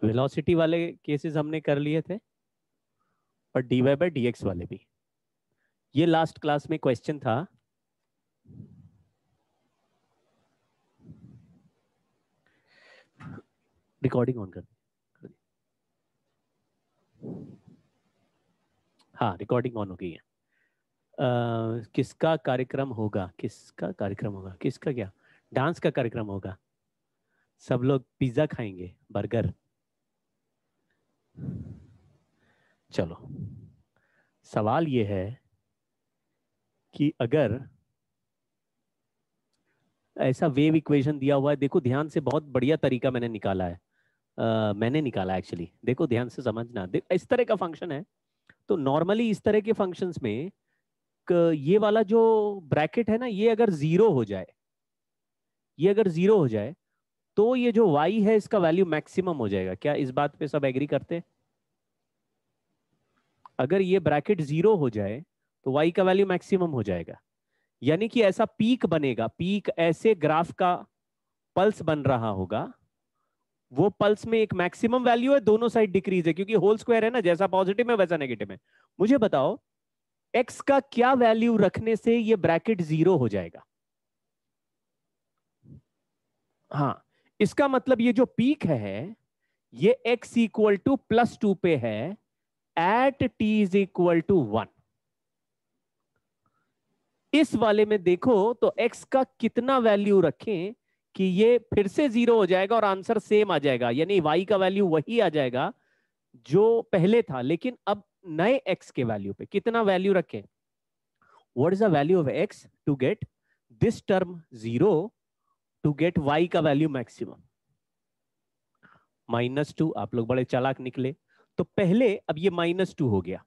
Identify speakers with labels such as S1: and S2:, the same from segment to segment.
S1: Velocity वाले cases हमने कर लिए थे और dy बाई dx वाले भी। ये लास्ट क्लास में क्वेश्चन था। रिकॉर्डिंग ऑन कर दी। हाँ, रिकॉर्डिंग ऑन हो गई है। किसका कार्यक्रम होगा, किसका कार्यक्रम होगा, किसका क्या डांस का कार्यक्रम होगा? सब लोग पिज्जा खाएंगे, बर्गर। चलो, सवाल ये है कि अगर ऐसा वेव इक्वेशन दिया हुआ है, देखो ध्यान से, बहुत बढ़िया तरीका मैंने निकाला है। मैंने निकाला एक्चुअली, देखो ध्यान से समझना। इस तरह का फंक्शन है, तो नॉर्मली इस तरह के फंक्शंस में ये वाला जो ब्रैकेट है ना, ये अगर जीरो हो जाए, ये अगर जीरो हो जाए तो ये जो y है इसका वैल्यू मैक्सिमम हो जाएगा। क्या इस बात पे सब एग्री करते हैं? अगर ये ब्रैकेट जीरो हो जाए तो y का वैल्यू मैक्सिमम हो जाएगा, यानी कि ऐसा पीक बनेगा। पीक ऐसे ग्राफ का पल्स बन रहा होगा, वो पल्स में एक मैक्सिमम वैल्यू है, दोनों साइड डिक्रीज है, क्योंकि होल स्क्वायर है ना, जैसा पॉजिटिव है वैसा नेगेटिव है। मुझे बताओ x का क्या वैल्यू रखने से ये ब्रैकेट जीरो हो जाएगा? हाँ, इसका मतलब ये जो पीक है ये x इक्वल टू +2 पे है at t is equal to 1। इस वाले में देखो तो x का कितना वैल्यू रखें कि ये फिर से जीरो हो जाएगा और आंसर सेम आ जाएगा, यानी y का वैल्यू वही आ जाएगा जो पहले था, लेकिन अब नए x के वैल्यू पे कितना वैल्यू रखें? What is the value of x to get this term zero, to get y का वैल्यू मैक्सिमम? -2। आप लोग बड़े चालाक निकले। तो पहले, अब ये -2 हो गया,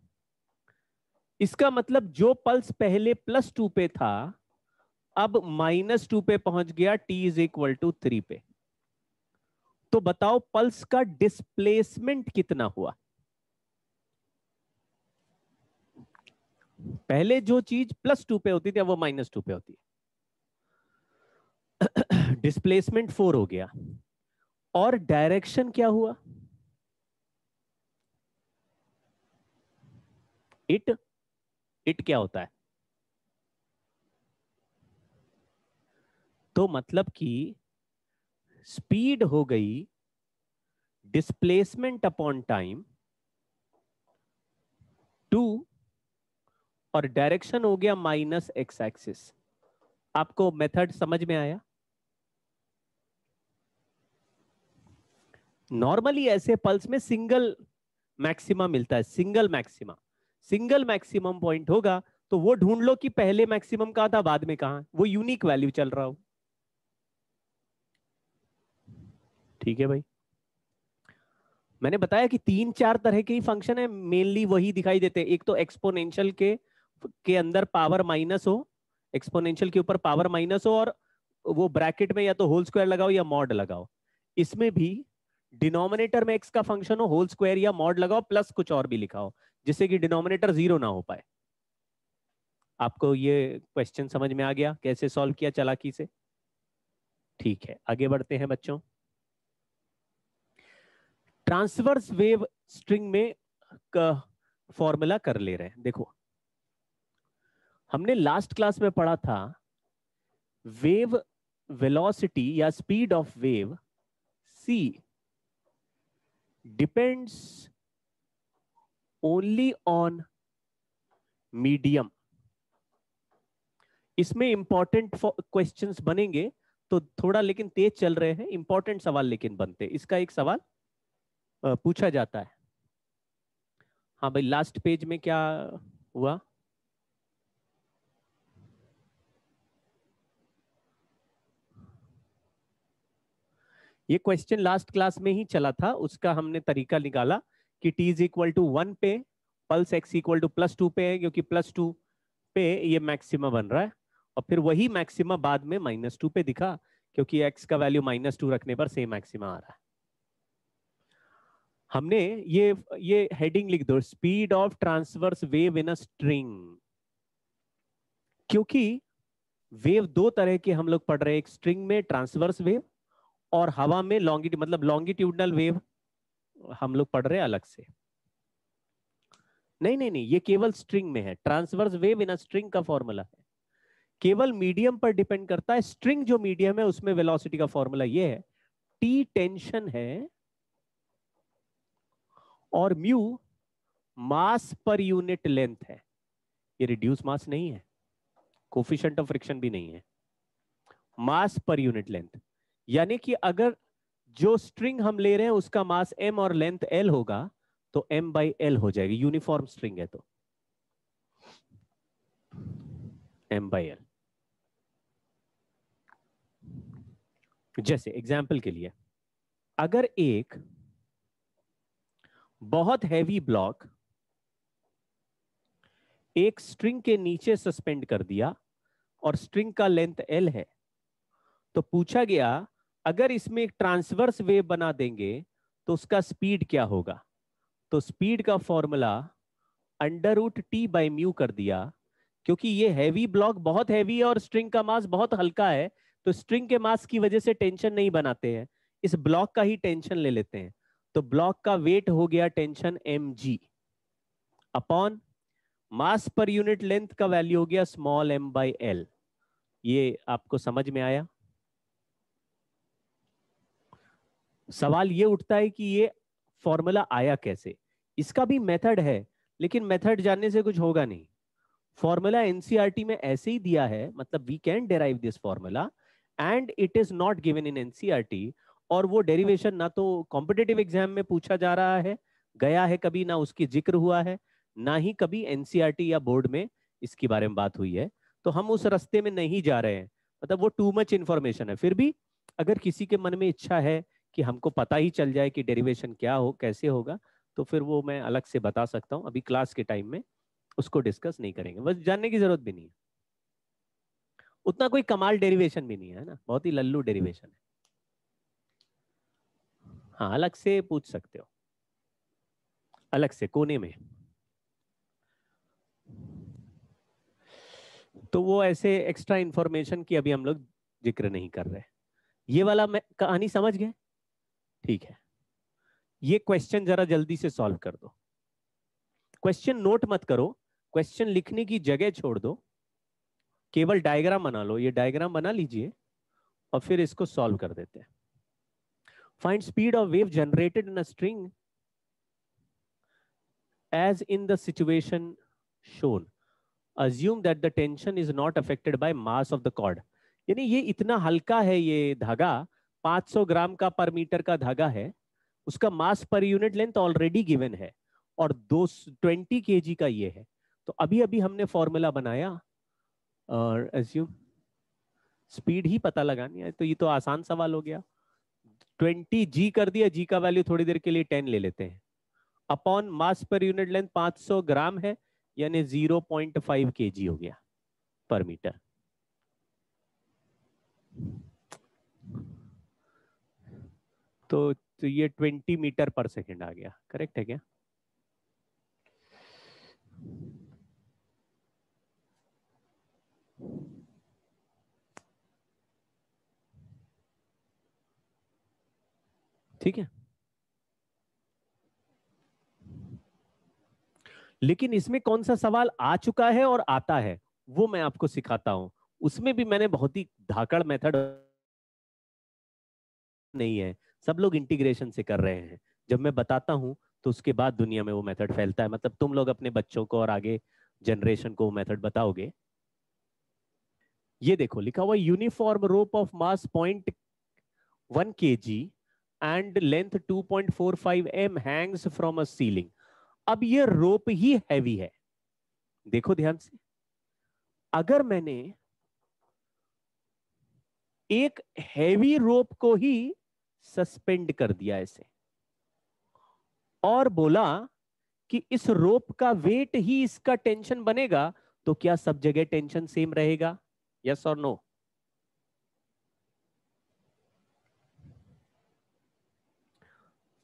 S1: इसका मतलब जो पल्स पहले +2 पे था अब -2 पे पहुंच गया t इज इक्वल टू 3 पे। तो बताओ पल्स का डिस्प्लेसमेंट कितना हुआ? पहले जो चीज +2 पे होती थी अब वो -2 पे होती है। डिस्प्लेसमेंट 4 हो गया। और डायरेक्शन क्या हुआ? इट इट क्या होता है? तो मतलब कि स्पीड हो गई डिस्प्लेसमेंट अपॉन टाइम 2, और डायरेक्शन हो गया -x एक्सिस। आपको मेथड समझ में आया? नॉर्मली ऐसे पल्स में सिंगल मैक्सिमा मिलता है, single maxima. Single maximum point होगा तो वो ढूंढ लो कि पहले मैक्सिमम कहां था, बाद में कहां, वो यूनिक वैल्यू चल रहा हो। ठीक है भाई, मैंने बताया कि 3-4 तरह के ही फंक्शन है, मेनली वही दिखाई देते हैं। एक तो एक्सपोनेंशियल के अंदर पावर माइनस हो, एक्सपोनेंशियल के ऊपर पावर माइनस हो, और वो ब्रैकेट में या तो होल स्क्वायर लगाओ या मॉड लगाओ। इसमें भी डिनोमिनेटर में एक्स का फंक्शन हो, होल स्क्वायर या मॉड लगाओ, प्लस कुछ और भी लिखा हो, जिससे कि डिनोमिनेटर जीरो ना हो पाए। आपको ये क्वेश्चन समझ में आ गया कैसे सॉल्व किया चालाकी से? ठीक है, आगे बढ़ते हैं बच्चों। ट्रांसवर्स वेव स्ट्रिंग में फॉर्मूला कर ले रहे हैं। देखो, हमने लास्ट क्लास में पढ़ा था वेव वेलोसिटी या speed of wave c depends only on medium. इसमें इंपॉर्टेंट क्वेश्चंस बनेंगे, तो थोड़ा लेकिन तेज चल रहे हैं, इंपॉर्टेंट सवाल लेकिन बनते। इसका एक सवाल पूछा जाता है। हाँ भाई, लास्ट पेज में क्या हुआ? ये क्वेश्चन लास्ट क्लास में ही चला था, उसका हमने तरीका निकाला कि t इज इक्वल टू 1 पे पल्स x इक्वल टू +2 पे है, क्योंकि +2 पे ये मैक्सिमा बन रहा है, और फिर वही मैक्सिमा बाद में -2 पे दिखा, क्योंकि x का वैल्यू -2 रखने पर सेम मैक्सिमा आ रहा है। हमने ये हेडिंग लिख दो, speed of transverse wave in a string. क्योंकि वेव दो तरह के हम लोग पढ़ रहे हैं, एक स्ट्रिंग में ट्रांसवर्स वेव और हवा में लॉन्गिट्यूड मतलब लॉन्गिट्यूडनल वेव हम लोग पढ़ रहे हैं अलग से। नहीं नहीं नहीं, ये केवल स्ट्रिंग में है। Transverse wave in a string का फॉर्मूला है, केवल मीडियम पर डिपेंड करता है। स्ट्रिंग जो मीडियम है उसमें वेलोसिटी का फॉर्मूला ये है, टी टेंशन है और म्यू मास पर यूनिट लेंथ है। ये रिड्यूस मास नहीं है, कोफिशिएंट ऑफ फ्रिक्शन भी नहीं है, मास पर यूनिट लेंथ। यानी कि अगर जो स्ट्रिंग हम ले रहे हैं उसका मास m और लेंथ l होगा तो m/l हो जाएगी, यूनिफॉर्म स्ट्रिंग है तो m/l। जैसे एग्जाम्पल के लिए, अगर एक बहुत हैवी ब्लॉक एक स्ट्रिंग के नीचे सस्पेंड कर दिया और स्ट्रिंग का लेंथ l है, तो पूछा गया अगर इसमें एक ट्रांसवर्स वेव बना देंगे तो उसका स्पीड क्या होगा। तो स्पीड का फॉर्मूला √T/μ कर दिया, क्योंकि ये हैवी ब्लॉक बहुत हैवी है और स्ट्रिंग का मास बहुत हल्का है, तो स्ट्रिंग के मास की वजह से टेंशन नहीं बनाते हैं, इस ब्लॉक का ही टेंशन ले लेते हैं। तो ब्लॉक का वेट हो गया टेंशन mg अपॉन मास पर यूनिट लेंथ का वैल्यू हो गया स्मॉल m/l। ये आपको समझ में आया? सवाल ये उठता है कि ये फॉर्मूला आया कैसे। इसका भी मेथड है, लेकिन मेथड जानने से कुछ होगा नहीं। फॉर्मूला एनसीईआरटी में ऐसे ही दिया है, मतलब we can derive this formula and it is not given in NCERT. और वो डेरिवेशन ना तो कॉम्पिटिटिव एग्जाम में पूछा जा रहा है, गया है कभी, ना उसकी जिक्र हुआ है, ना ही कभी एनसीईआरटी या बोर्ड में इसके बारे में बात हुई है। तो हम उस रास्ते में नहीं जा रहे हैं, मतलब वो टू मच इंफॉर्मेशन है। फिर भी अगर किसी के मन में इच्छा है कि हमको पता ही चल जाए कि डेरिवेशन क्या हो, कैसे होगा, तो फिर वो मैं अलग से बता सकता हूँ। अभी क्लास के टाइम में उसको डिस्कस नहीं करेंगे, बस जानने की जरूरत भी नहीं है। उतना कोई कमाल डेरिवेशन भी नहीं है ना, बहुत ही लल्लू डेरिवेशन है। हाँ, अलग से पूछ सकते हो, अलग से कोने में। तो वो ऐसे एक्स्ट्रा इंफॉर्मेशन की अभी हम लोग जिक्र नहीं कर रहे। ये वाला मैं कहानी समझ गए? ठीक है, ये क्वेश्चन जरा जल्दी से सॉल्व कर दो। क्वेश्चन नोट मत करो, क्वेश्चन लिखने की जगह छोड़ दो, केवल डायग्राम बना लो। ये डायग्राम बना लीजिए और फिर इसको सॉल्व कर देते हैं। Find speed of wave generated in a string as in the situation shown, assume that the tension is not affected by mass of the cord। यानी ये इतना हल्का है, ये धागा 500 ग्राम का पर मीटर का धागा है, उसका मास पर यूनिट लेंथ ऑलरेडी गिवन है और 220 kg का ये है। तो अभी अभी हमने फॉर्मूला बनाया और assume स्पीड ही पता लगानी है, तो ये तो आसान सवाल हो गया। 20g कर दिया, g का वैल्यू थोड़ी देर के लिए 10 ले लेते हैं, अपॉन मास पर यूनिट लेंथ 500 ग्राम है, यानी 0.5 kg हो गया पर मीटर। तो ये 20 मीटर पर सेकेंड आ गया, करेक्ट है क्या? ठीक है, लेकिन इसमें कौन सा सवाल आ चुका है और आता है वो मैं आपको सिखाता हूं। उसमें भी मैंने बहुत ही धाकड़ मेथड नहीं है, सब लोग इंटीग्रेशन से कर रहे हैं। जब मैं बताता हूं तो उसके बाद दुनिया में वो मेथड फैलता है, मतलब तुम लोग अपने बच्चों को और आगे जनरेशन को वो मेथड बताओगे। ये देखो लिखा हुआ uniform rope of mass 0.1 kg and length 2.45 m Hanks from a ceiling. अब ये रोप ही हैवी है, देखो ध्यान से। अगर मैंने एक हैवी रोप को ही सस्पेंड कर दिया ऐसे और बोला कि इस रोप का वेट ही इसका टेंशन बनेगा, तो क्या सब जगह टेंशन सेम रहेगा? यस और नो?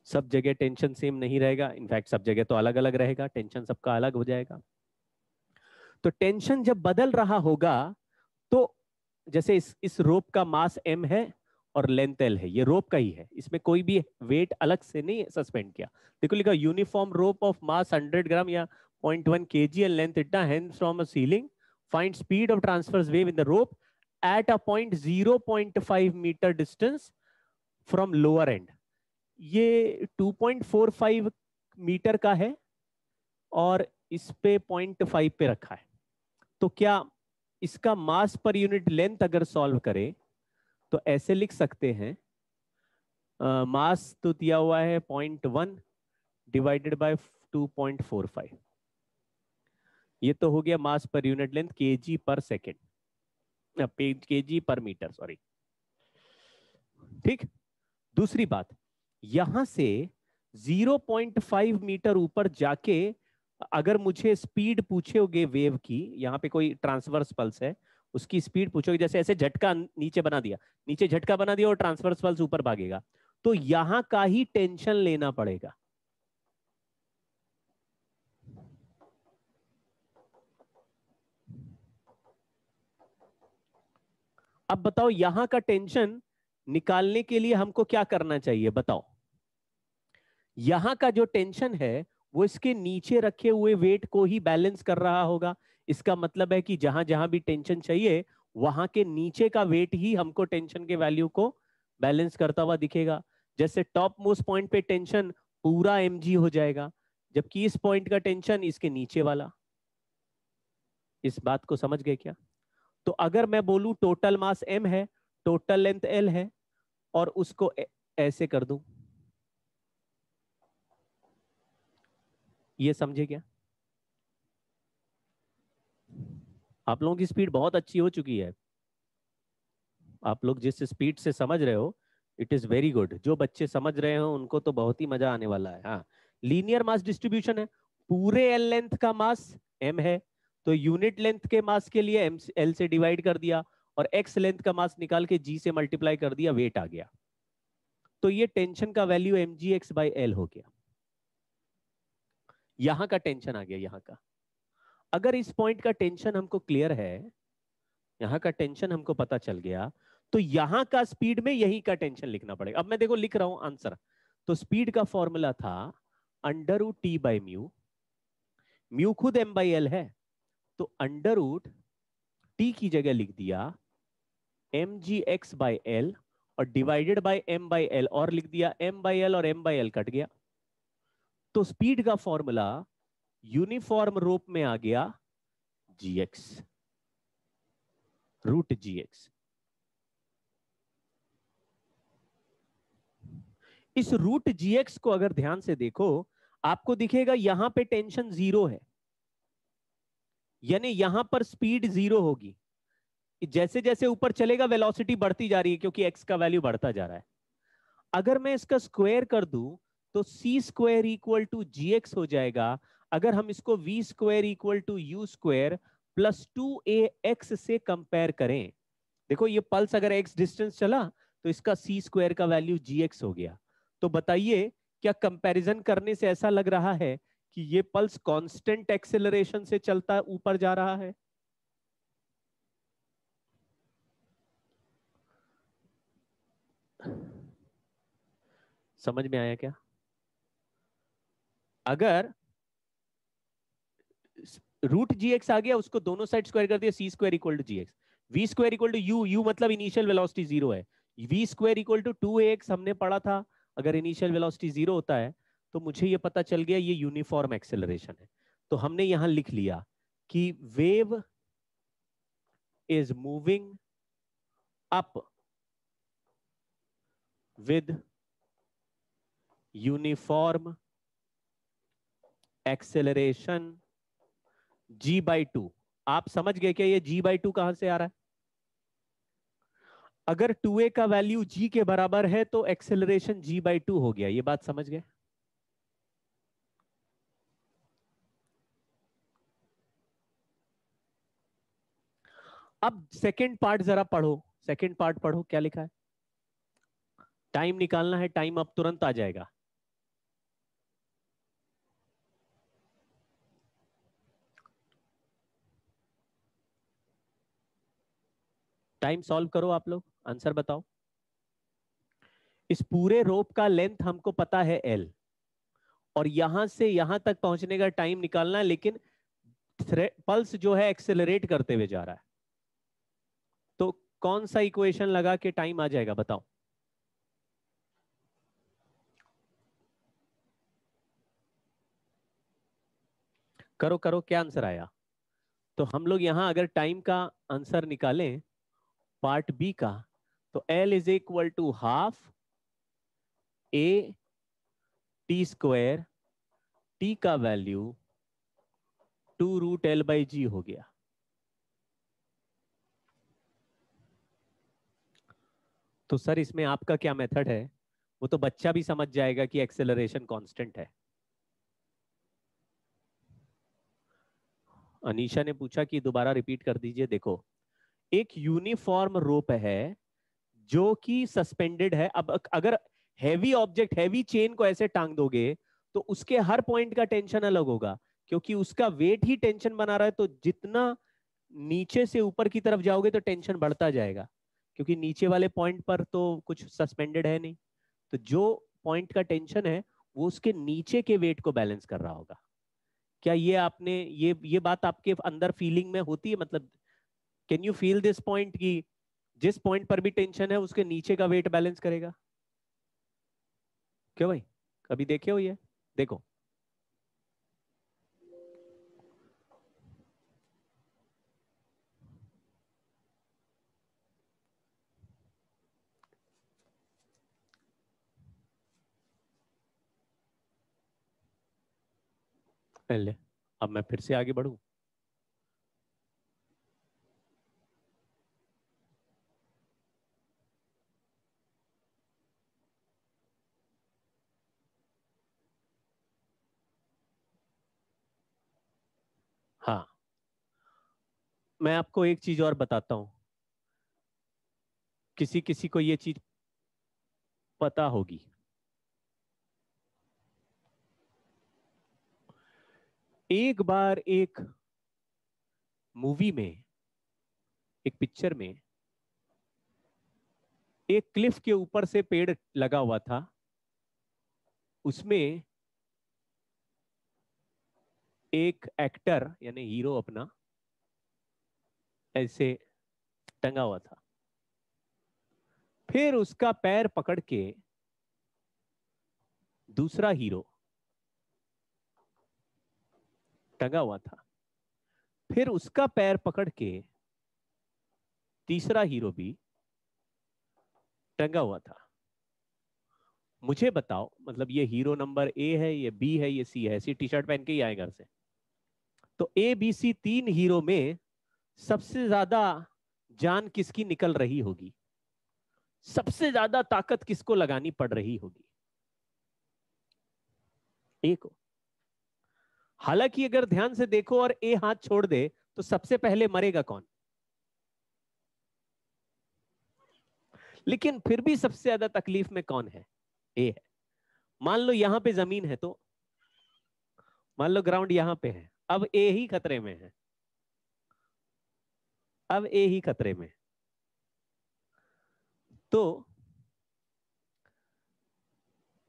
S1: सब जगह टेंशन सेम नहीं रहेगा, इनफैक्ट सब जगह तो अलग अलग रहेगा, टेंशन सबका अलग हो जाएगा। तो टेंशन जब बदल रहा होगा तो जैसे इस रोप का मास m है और लेंथ एल है, ये रोप का ही है, इसमें कोई भी वेट अलग से नहीं सस्पेंड किया। देखो लिखा यूनिफॉर्म रोप ऑफ मास 100 ग्राम या 0.1 kg एंड लेंथ इतना hangs from a ceiling, find speed of transverse wave in the rope at a point 0.5 metre distance from lower end. ये 2.45 मीटर का है और इस पे 0.5 पे रखा है। तो क्या इसका मास पर यूनिट लेंथ अगर सॉल्व करें तो ऐसे लिख सकते हैं, मास तो दिया हुआ है 0.1 डिवाइडेड बाय 2.45, ये तो हो गया मास पर यूनिट लेंथ केजी पर सेकेंड, केजी पर मीटर, सॉरी। ठीक। दूसरी बात, यहां से 0.5 मीटर ऊपर जाके अगर मुझे स्पीड पूछोगे वेव की, यहां पे कोई ट्रांसवर्स पल्स है उसकी स्पीड पूछोगे, जैसे ऐसे झटका नीचे बना दिया, नीचे झटका बना दिया और ट्रांसवर्स पल्स ऊपर भागेगा, तो यहां का ही टेंशन लेना पड़ेगा। अब बताओ यहां का टेंशन निकालने के लिए हमको क्या करना चाहिए, बताओ। यहां का जो टेंशन है वो इसके नीचे रखे हुए वेट को ही बैलेंस कर रहा होगा। इसका मतलब है कि जहां जहां भी टेंशन चाहिए वहां के नीचे का वेट ही हमको टेंशन के वैल्यू को बैलेंस करता हुआ दिखेगा। जैसे टॉप मोस्ट पॉइंट पे टेंशन पूरा mg हो जाएगा, जबकि इस पॉइंट का टेंशन इसके नीचे वाला। इस बात को समझ गए क्या? तो अगर मैं बोलूं टोटल मास m है, टोटल लेंथ l है, और उसको ऐसे कर दूं, ये समझे क्या? आप लोगों की स्पीड बहुत अच्छी हो चुकी है, आप लोग जिस स्पीड से समझ रहे हो इट इज वेरी गुड। जो बच्चे समझ रहे हो उनको तो बहुत ही मजा आने वाला है। हाँ, लीनियर मास डिस्ट्रीब्यूशन है, पूरे एल लेंथ का मास m है, तो यूनिट लेंथ के मास के लिए m l से डिवाइड कर दिया और x लेंथ का मास निकाल के g से मल्टीप्लाई कर दिया, वेट आ गया। तो ये टेंशन का वैल्यू mgx/l हो गया। यहां का टेंशन आ गया यहां का। अगर इस पॉइंट का टेंशन हमको क्लियर है, यहां का टेंशन हमको पता चल गया, तो यहां का स्पीड में यही का टेंशन लिखना पड़ेगा। अब मैं देखो लिख रहा हूं आंसर। तो स्पीड का फॉर्मूला था √t/म्यू, म्यू खुद m/l है, तो √t की जगह लिख दिया mgx/l और डिवाइडेड बाय m/l, और लिख दिया m/l और m/l कट गया, तो स्पीड का फॉर्मूला यूनिफॉर्म रोप में आ गया gx, √gx। इस √gx को अगर ध्यान से देखो आपको दिखेगा यहां पे टेंशन 0 है, यानी यहां पर स्पीड 0 होगी। जैसे जैसे ऊपर चलेगा वेलोसिटी बढ़ती जा रही है क्योंकि x का वैल्यू बढ़ता जा रहा है। अगर मैं इसका स्क्वायर कर दूं तो c² इक्वल टू gx हो जाएगा। अगर हम इसको v² equal to u² plus 2ax से कंपेयर करें, देखो ये पल्स अगर x डिस्टेंस चला तो इसका c² का वैल्यू gx हो गया। तो बताइए क्या कंपैरिजन करने से ऐसा लग रहा है कि ये पल्स कांस्टेंट एक्सेलरेशन से चलता ऊपर जा रहा है? समझ में आया क्या? अगर √gx आ गया, उसको दोनों साइड स्क्वायर कर दिया, c² equal to gx, v² equal to u मतलब इनिशियल वेलोसिटी 0 है, v² इक्वल टू 2ax हमने पढ़ा था। अगर इनिशियल वेलोसिटी 0 होता है तो मुझे ये पता चल गया ये यूनिफॉर्म एक्सेलरेशन है। तो हमने यहां लिख लिया कि wave is moving up with uniform acceleration g/2। आप समझ गए क्या ये g/2 कहां से आ रहा है? अगर 2a का वैल्यू g के बराबर है तो एक्सेलरेशन g/2 हो गया, ये बात समझ गए? अब सेकंड पार्ट जरा पढ़ो, सेकंड पार्ट पढ़ो क्या लिखा है। टाइम निकालना है, टाइम अब तुरंत आ जाएगा। टाइम सॉल्व करो आप लोग, आंसर बताओ। इस पूरे रोप का लेंथ हमको पता है L, और यहां से यहां तक पहुंचने का टाइम निकालना है, लेकिन पल्स जो है एक्सेलरेट करते हुए जा रहा है। तो कौन सा इक्वेशन लगा के टाइम आ जाएगा, बताओ। करो करो, क्या आंसर आया? तो हम लोग यहां अगर टाइम का आंसर निकालें पार्ट बी का, तो L is equal to half A T square, T का वैल्यू 2√L/G हो गया। तो सर इसमें आपका क्या मेथड है? वो तो बच्चा भी समझ जाएगा कि एक्सेलरेशन कांस्टेंट है। अनीशा ने पूछा कि दोबारा रिपीट कर दीजिए। देखो, एक यूनिफॉर्म रोप है जो कि सस्पेंडेड है। अब अगर हैवी ऑब्जेक्ट, हैवी चेन को ऐसे टांग दोगे तो उसके हर पॉइंट का टेंशन अलग होगा, क्योंकि उसका वेट ही टेंशन बना रहा है। तो जितना नीचे से ऊपर की तरफ जाओगे तो टेंशन बढ़ता जाएगा, क्योंकि नीचे वाले पॉइंट पर तो कुछ सस्पेंडेड है नहीं। तो जो पॉइंट का टेंशन है वो उसके नीचे के वेट को बैलेंस कर रहा होगा। क्या ये आपने ये बात आपके अंदर फीलिंग में होती है? मतलब can you feel this point कि जिस पॉइंट पर भी टेंशन है उसके नीचे का वेट बैलेंस करेगा? क्यों भाई, कभी देखे हो ये? देखो, पहले अब मैं फिर से आगे बढ़ूं। हाँ, मैं आपको एक चीज और बताता हूं, किसी किसी को ये चीज पता होगी। एक बार एक मूवी में, एक पिक्चर में, एक क्लिफ के ऊपर से पेड़ लगा हुआ था। उसमें एक एक्टर यानी हीरो अपना ऐसे टंगा हुआ था। फिर उसका पैर पकड़ के दूसरा हीरो टंगा हुआ था। फिर उसका पैर पकड़ के तीसरा हीरो भी टंगा हुआ था। मुझे बताओ, मतलब ये हीरो नंबर ए है, ये बी है, ये सी है। सी टी शर्ट पहन के ही आए घर से। तो ए बी सी तीन हीरो में सबसे ज्यादा जान किसकी निकल रही होगी? सबसे ज्यादा ताकत किसको लगानी पड़ रही होगी? ए को। हालांकि अगर ध्यान से देखो और ए हाथ छोड़ दे तो सबसे पहले मरेगा कौन? लेकिन फिर भी सबसे ज्यादा तकलीफ में कौन है? ए है। मान लो यहां पे जमीन है, तो मान लो ग्राउंड यहां पे है, अब ए ही खतरे में है। अब ए ही खतरे में। तो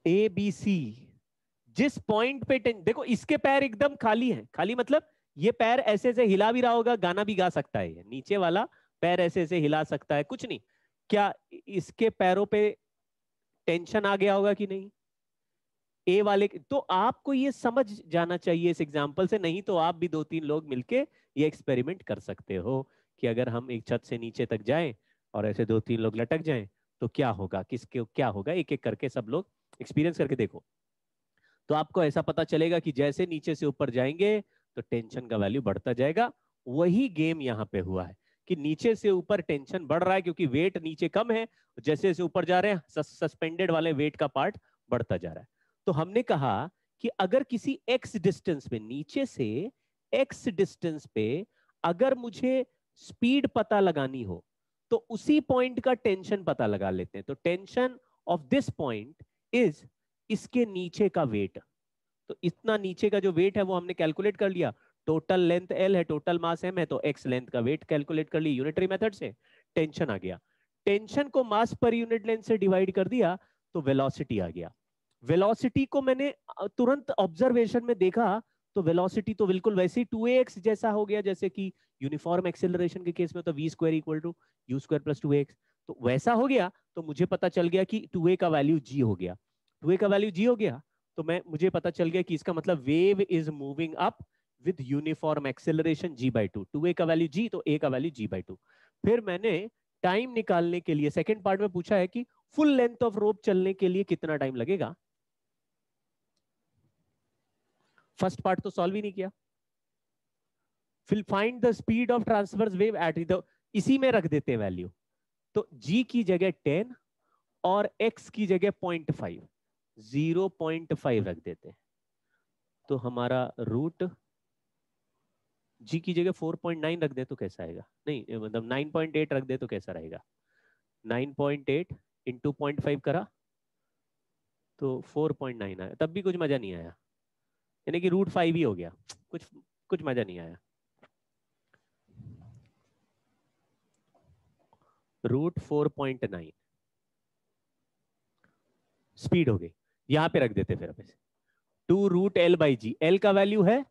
S1: ए बी सी जिस पॉइंट पे देखो, इसके पैर एकदम खाली हैं। खाली मतलब ये पैर ऐसे ऐसे हिला भी रहा होगा, गाना भी गा सकता है। ये नीचे वाला पैर ऐसे ऐसे हिला सकता है, कुछ नहीं। क्या इसके पैरों पे टेंशन आ गया होगा कि नहीं? ए वाले तो आपको ये समझ जाना चाहिए इस एग्जांपल से। नहीं तो आप भी दो तीन लोग मिलके ये एक्सपेरिमेंट कर सकते हो कि अगर हम एक छत से नीचे तक जाएं और ऐसे दो तीन लोग लटक जाएं तो क्या होगा, किसके क्या होगा। एक एक करके सब लोग एक्सपीरियंस करके देखो, तो आपको ऐसा पता चलेगा कि जैसे नीचे से ऊपर जाएंगे तो टेंशन का वैल्यू बढ़ता जाएगा। वही गेम यहाँ पे हुआ है कि नीचे से ऊपर टेंशन बढ़ रहा है क्योंकि वेट नीचे कम है। जैसे जैसे ऊपर जा रहे हैं सस्पेंडेड वाले वेट का पार्ट बढ़ता जा रहा है। तो हमने कहा कि अगर किसी एक्स डिस्टेंस पे, नीचे से एक्स डिस्टेंस पे अगर मुझे स्पीड पता लगानी हो तो उसी पॉइंट का टेंशन पता लगा लेते हैं। तो tension of this point is इसके नीचे का वेट। तो इतना नीचे का जो वेट है वो हमने कैलकुलेट कर लिया। टोटल लेंथ एल है, टोटल मास एम है, तो एक्स लेंथ का वेट कैलकुलेट कर ली यूनिटरी मेथड से। टेंशन आ गया। टेंशन को मास पर यूनिट लेंथ से डिवाइड कर दिया तो वेलोसिटी आ गया। वेलोसिटी को मैंने तुरंत ऑब्जर्वेशन में देखा तो वेलोसिटी तो बिल्कुल वैसे ही 2ax जैसा हो गया जैसे कि यूनिफॉर्म एक्सेलरेशन के केस में तो v square equal to U square plus 2ax, तो वैसा हो गया। तो मुझे पता चल गया कि 2a का वैल्यू g हो गया, 2a का वैल्यू g हो गया, तो मुझे पता चल गया कि इसका मतलब wave is moving up with uniform acceleration g/2, 2a का वैल्यू g तो a का वैल्यू g/2। फिर मैंने टाइम निकालने के लिए सेकेंड पार्ट में पूछा है कि फुल लेंथ ऑफ रोप चलने के लिए कितना टाइम लगेगा। फर्स्ट पार्ट तो सॉल्व ही नहीं किया। फिर find the speed of transverse wave at the, इसी में रख देते हैं वैल्यू, तो g की जगह 10 और x की जगह 0.5, 0.5 रख देते हैं। तो हमारा रूट g की जगह 4.9 रख दे तो कैसा आएगा, नहीं मतलब 9.8 रख दे तो कैसा रहेगा, 9.8 इंटू 0.5 करा तो 4.9 आया, तब भी कुछ मजा नहीं आया, यानी कि रूट 5 ही हो गया, कुछ मजा नहीं आया। रूट 4.9 स्पीड हो गई, यहां पे रख देते फिर अब 2 root L by G, L का वैल्यू है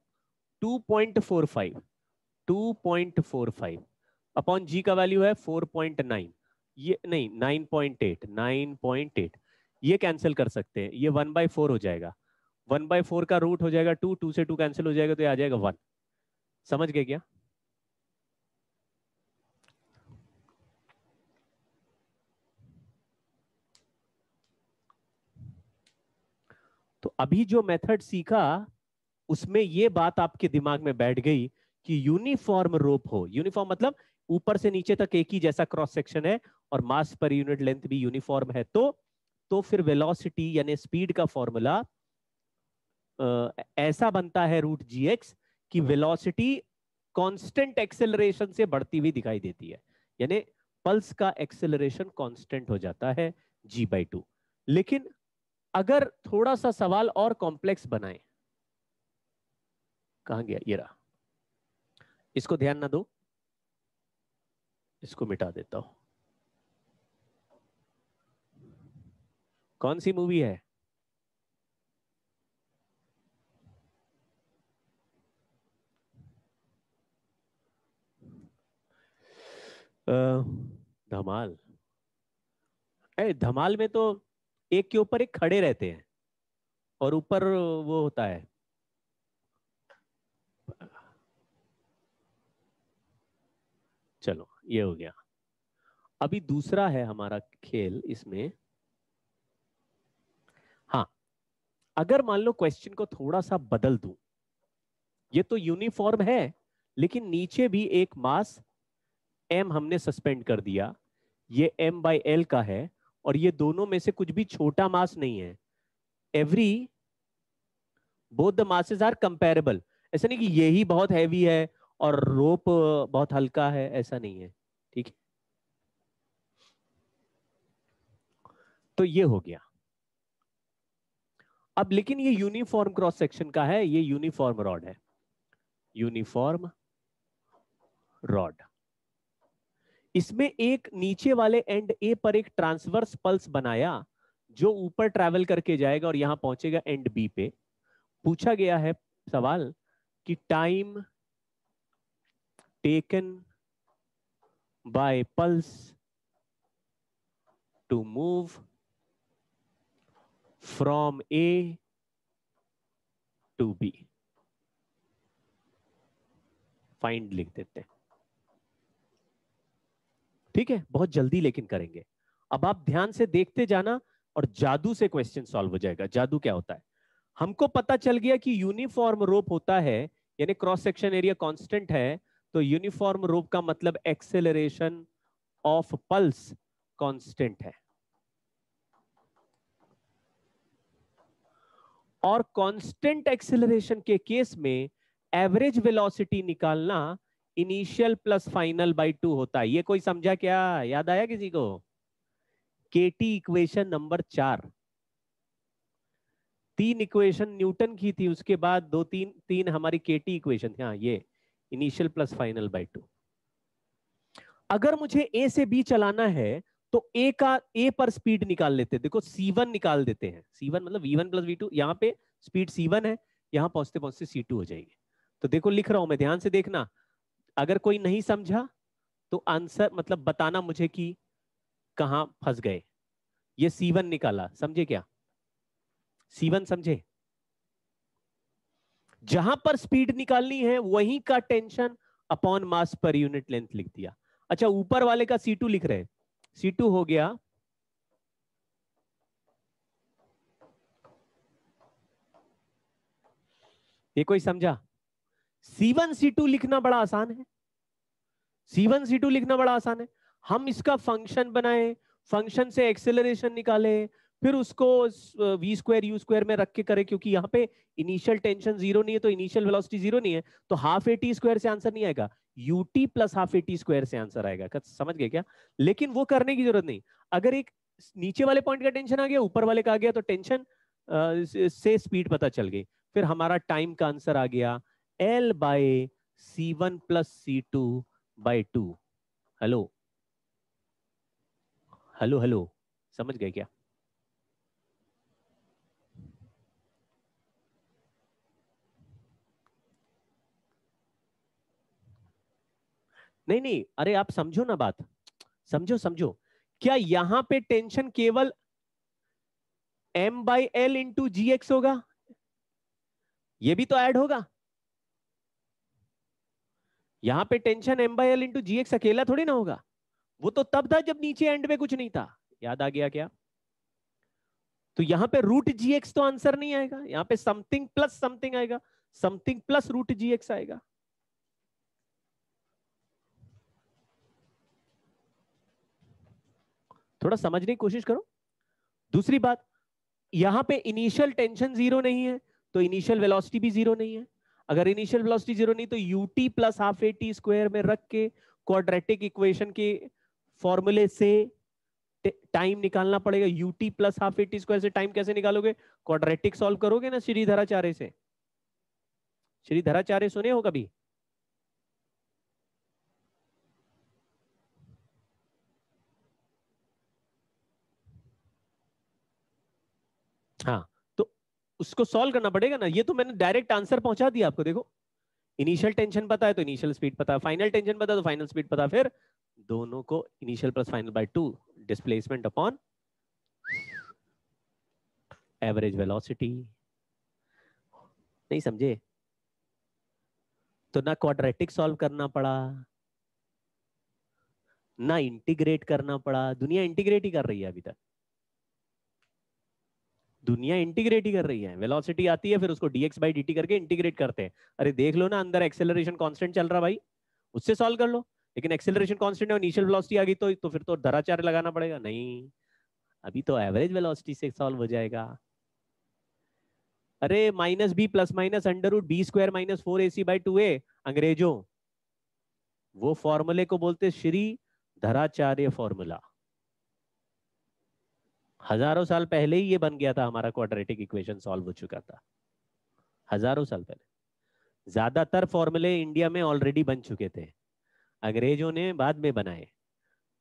S1: 2.45, 2.45 अपॉन जी का वैल्यू है 4.9, ये नहीं 9.8, 9.8 ये कैंसिल कर सकते हैं, ये 1/4 हो जाएगा, 1/4 का रूट हो जाएगा 2, 2 से 2 कैंसिल हो जाएगा तो ये आ जाएगा 1। समझ गए क्या? तो अभी जो मेथड सीखा उसमें ये बात आपके दिमाग में बैठ गई कि यूनिफॉर्म रोप हो, यूनिफॉर्म मतलब ऊपर से नीचे तक एक ही जैसा क्रॉस सेक्शन है और मास पर यूनिट लेंथ भी यूनिफॉर्म है, तो फिर वेलोसिटी यानी स्पीड का फॉर्मूला ऐसा बनता है रूट जी एक्स कि वेलोसिटी कांस्टेंट एक्सेलरेशन से बढ़ती हुई दिखाई देती है, यानी पल्स का एक्सेलरेशन कांस्टेंट हो जाता है g/2। लेकिन अगर थोड़ा सा सवाल और कॉम्प्लेक्स बनाए, कहां गया ये रहा, इसको ध्यान ना दो, इसको मिटा देता हूं। कौन सी मूवी है? धमाल। धमाल में तो एक के ऊपर एक खड़े रहते हैं और ऊपर वो होता है, चलो ये हो गया। अभी दूसरा है हमारा खेल इसमें, हाँ अगर मान लो क्वेश्चन को थोड़ा सा बदल दूं, ये तो यूनिफॉर्म है लेकिन नीचे भी एक मास m हमने सस्पेंड कर दिया, ये m/l का है और ये दोनों में से कुछ भी छोटा मास नहीं है, every both the masses are comparable, ऐसा नहीं कि यही बहुत हैवी है और रोप बहुत हल्का है, ऐसा नहीं है, ठीक है। तो ये हो गया। अब लेकिन ये यूनिफॉर्म क्रॉस सेक्शन का है, ये यूनिफॉर्म रॉड है, यूनिफॉर्म रॉड। इसमें एक नीचे वाले एंड ए पर एक ट्रांसवर्स पल्स बनाया जो ऊपर ट्रैवल करके जाएगा और यहां पहुंचेगा एंड बी पे। पूछा गया है सवाल कि time taken by pulse to move from A to B, find लिख देते हैं, ठीक है। बहुत जल्दी लेकिन करेंगे, अब आप ध्यान से देखते जाना और जादू से क्वेश्चन सॉल्व हो जाएगा। जादू क्या होता है? हमको पता चल गया कि यूनिफॉर्म रोप होता है यानी क्रॉस सेक्शन एरिया कांस्टेंट है, तो यूनिफॉर्म रोप का मतलब एक्सेलरेशन ऑफ पल्स कांस्टेंट है, और कांस्टेंट एक्सेलरेशन के केस में एवरेज वेलोसिटी निकालना इनिशियल प्लस फाइनल बाय 2 होता है। ये कोई समझा क्या? याद आया किसी को? केटी इक्वेशन नंबर 4, 3 इक्वेशन न्यूटन की थी, उसके बाद 2 3 हमारी केटी इक्वेशन थी। हाँ ये इनिशियल प्लस फाइनल बाय 2। अगर मुझे ए से बी चलाना है तो ए पर स्पीड निकाल लेते हैं। देखो C1 निकाल देते हैं, C1 मतलब V1 प्लस V2, यहाँ पे स्पीड C1 है, यहाँ पहुंचते पहुंचते C2 हो जाएगी। तो देखो लिख रहा हूं मैं, ध्यान से देखना, अगर कोई नहीं समझा तो आंसर मतलब बताना मुझे कि कहां फंस गए। ये C1 निकाला, समझे क्या? C1 समझे? जहां पर स्पीड निकालनी है वहीं का टेंशन अपॉन मास पर यूनिट लेंथ लिख दिया। अच्छा, ऊपर वाले का C2 लिख रहे हैं, C2 हो गया ये कोई समझा? C1 C2 लिखना बड़ा आसान है, C1 C2 लिखना बड़ा आसान है। हम इसका फंक्शन बनाए, फंक्शन से एक्सेलरेशन निकाले, फिर उसको वी स्क्वायर यू स्क्वायर में रख के करे, क्योंकि यहाँ पे इनिशियल टेंशन जीरो नहीं है तो इनिशियल वेलोसिटी जीरो नहीं है, तो हाफ ए टी स्क्वायर से आंसर नहीं आएगा, UT plus half A T square से आंसर आएगा। समझ गए क्या? लेकिन वो करने की जरूरत नहीं। अगर एक नीचे वाले पॉइंट का टेंशन आ गया, ऊपर वाले का आ गया, तो टेंशन से स्पीड पता चल गई, फिर हमारा टाइम का आंसर आ गया L by C1 plus C2 by 2। Hello hello hello, समझ गए क्या? नहीं नहीं, अरे आप समझो ना बात, समझो समझो। क्या यहां पे टेंशन केवल M by L into G X होगा? ये भी तो ऐड होगा। यहां पे tension M by L into G X अकेला थोड़ी ना होगा, वो तो तब था जब नीचे एंड में कुछ नहीं था। याद आ गया क्या? तो यहां पे रूट जी एक्स तो आंसर नहीं आएगा, यहां पे समथिंग प्लस समथिंग आएगा, समथिंग प्लस रूट जी एक्स आएगा। थोड़ा समझने की कोशिश करो। दूसरी बात, यहां पे इनिशियल टेंशन जीरो नहीं है तो इनिशियल वेलोसिटी भी जीरो नहीं है। अगर इनिशियल वेलोसिटी जीरो नहीं तो UT plus half A T square में रख के क्वाड्रेटिक इक्वेशन के फॉर्मूले से टाइम निकालना पड़ेगा। UT plus half A T square से टाइम कैसे निकालोगे? क्वाड्रेटिक सॉल्व करोगे ना श्रीधराचार्य से। श्रीधराचार्य सुने हो कभी? हाँ, तो उसको सॉल्व करना पड़ेगा ना। ये तो मैंने डायरेक्ट आंसर पहुंचा दिया आपको। देखो, इनिशियल टेंशन पता है तो इनिशियल स्पीड पता है, फाइनल टेंशन पता है तो फाइनल स्पीड पता है, फिर दोनों को initial plus final by 2 displacement upon average velocity. नहीं समझे? तो ना क्वाड्रेटिक सॉल्व करना पड़ा, ना इंटीग्रेट करना पड़ा। दुनिया इंटीग्रेट ही कर रही है अभी तक, दुनिया इंटीग्रेट ही कर रही है। वेलोसिटी आती है, फिर उसको dx बाई dt करके इंटीग्रेट करते हैं। अरे देख लो ना, अंदर एक्सेलरेशन कांस्टेंट चल रहा भाई, उससे सॉल्व कर लो। लेकिन एक्सेलरेशन कांस्टेंट है, इनिशियल वेलोसिटी आ गई तो फिर तो धराचार्य लगाना पड़ेगा। नहीं, अभी तो एवरेज वेलोसिटी से सॉल्व हो जाएगा। अरे minus B plus minus under root B square minus 4ac by 2a, अंग्रेजों, वो फॉर्मूले को बोलते श्री धराचार्य फॉर्मूला। हजारों साल पहले ही ये बन गया था, हमारा क्वाड्रेटिक इक्वेशन सॉल्व हो चुका था हजारों साल पहले। ज्यादातर फॉर्मूले इंडिया में ऑलरेडी बन चुके थे, अंग्रेजों ने बाद में बनाए।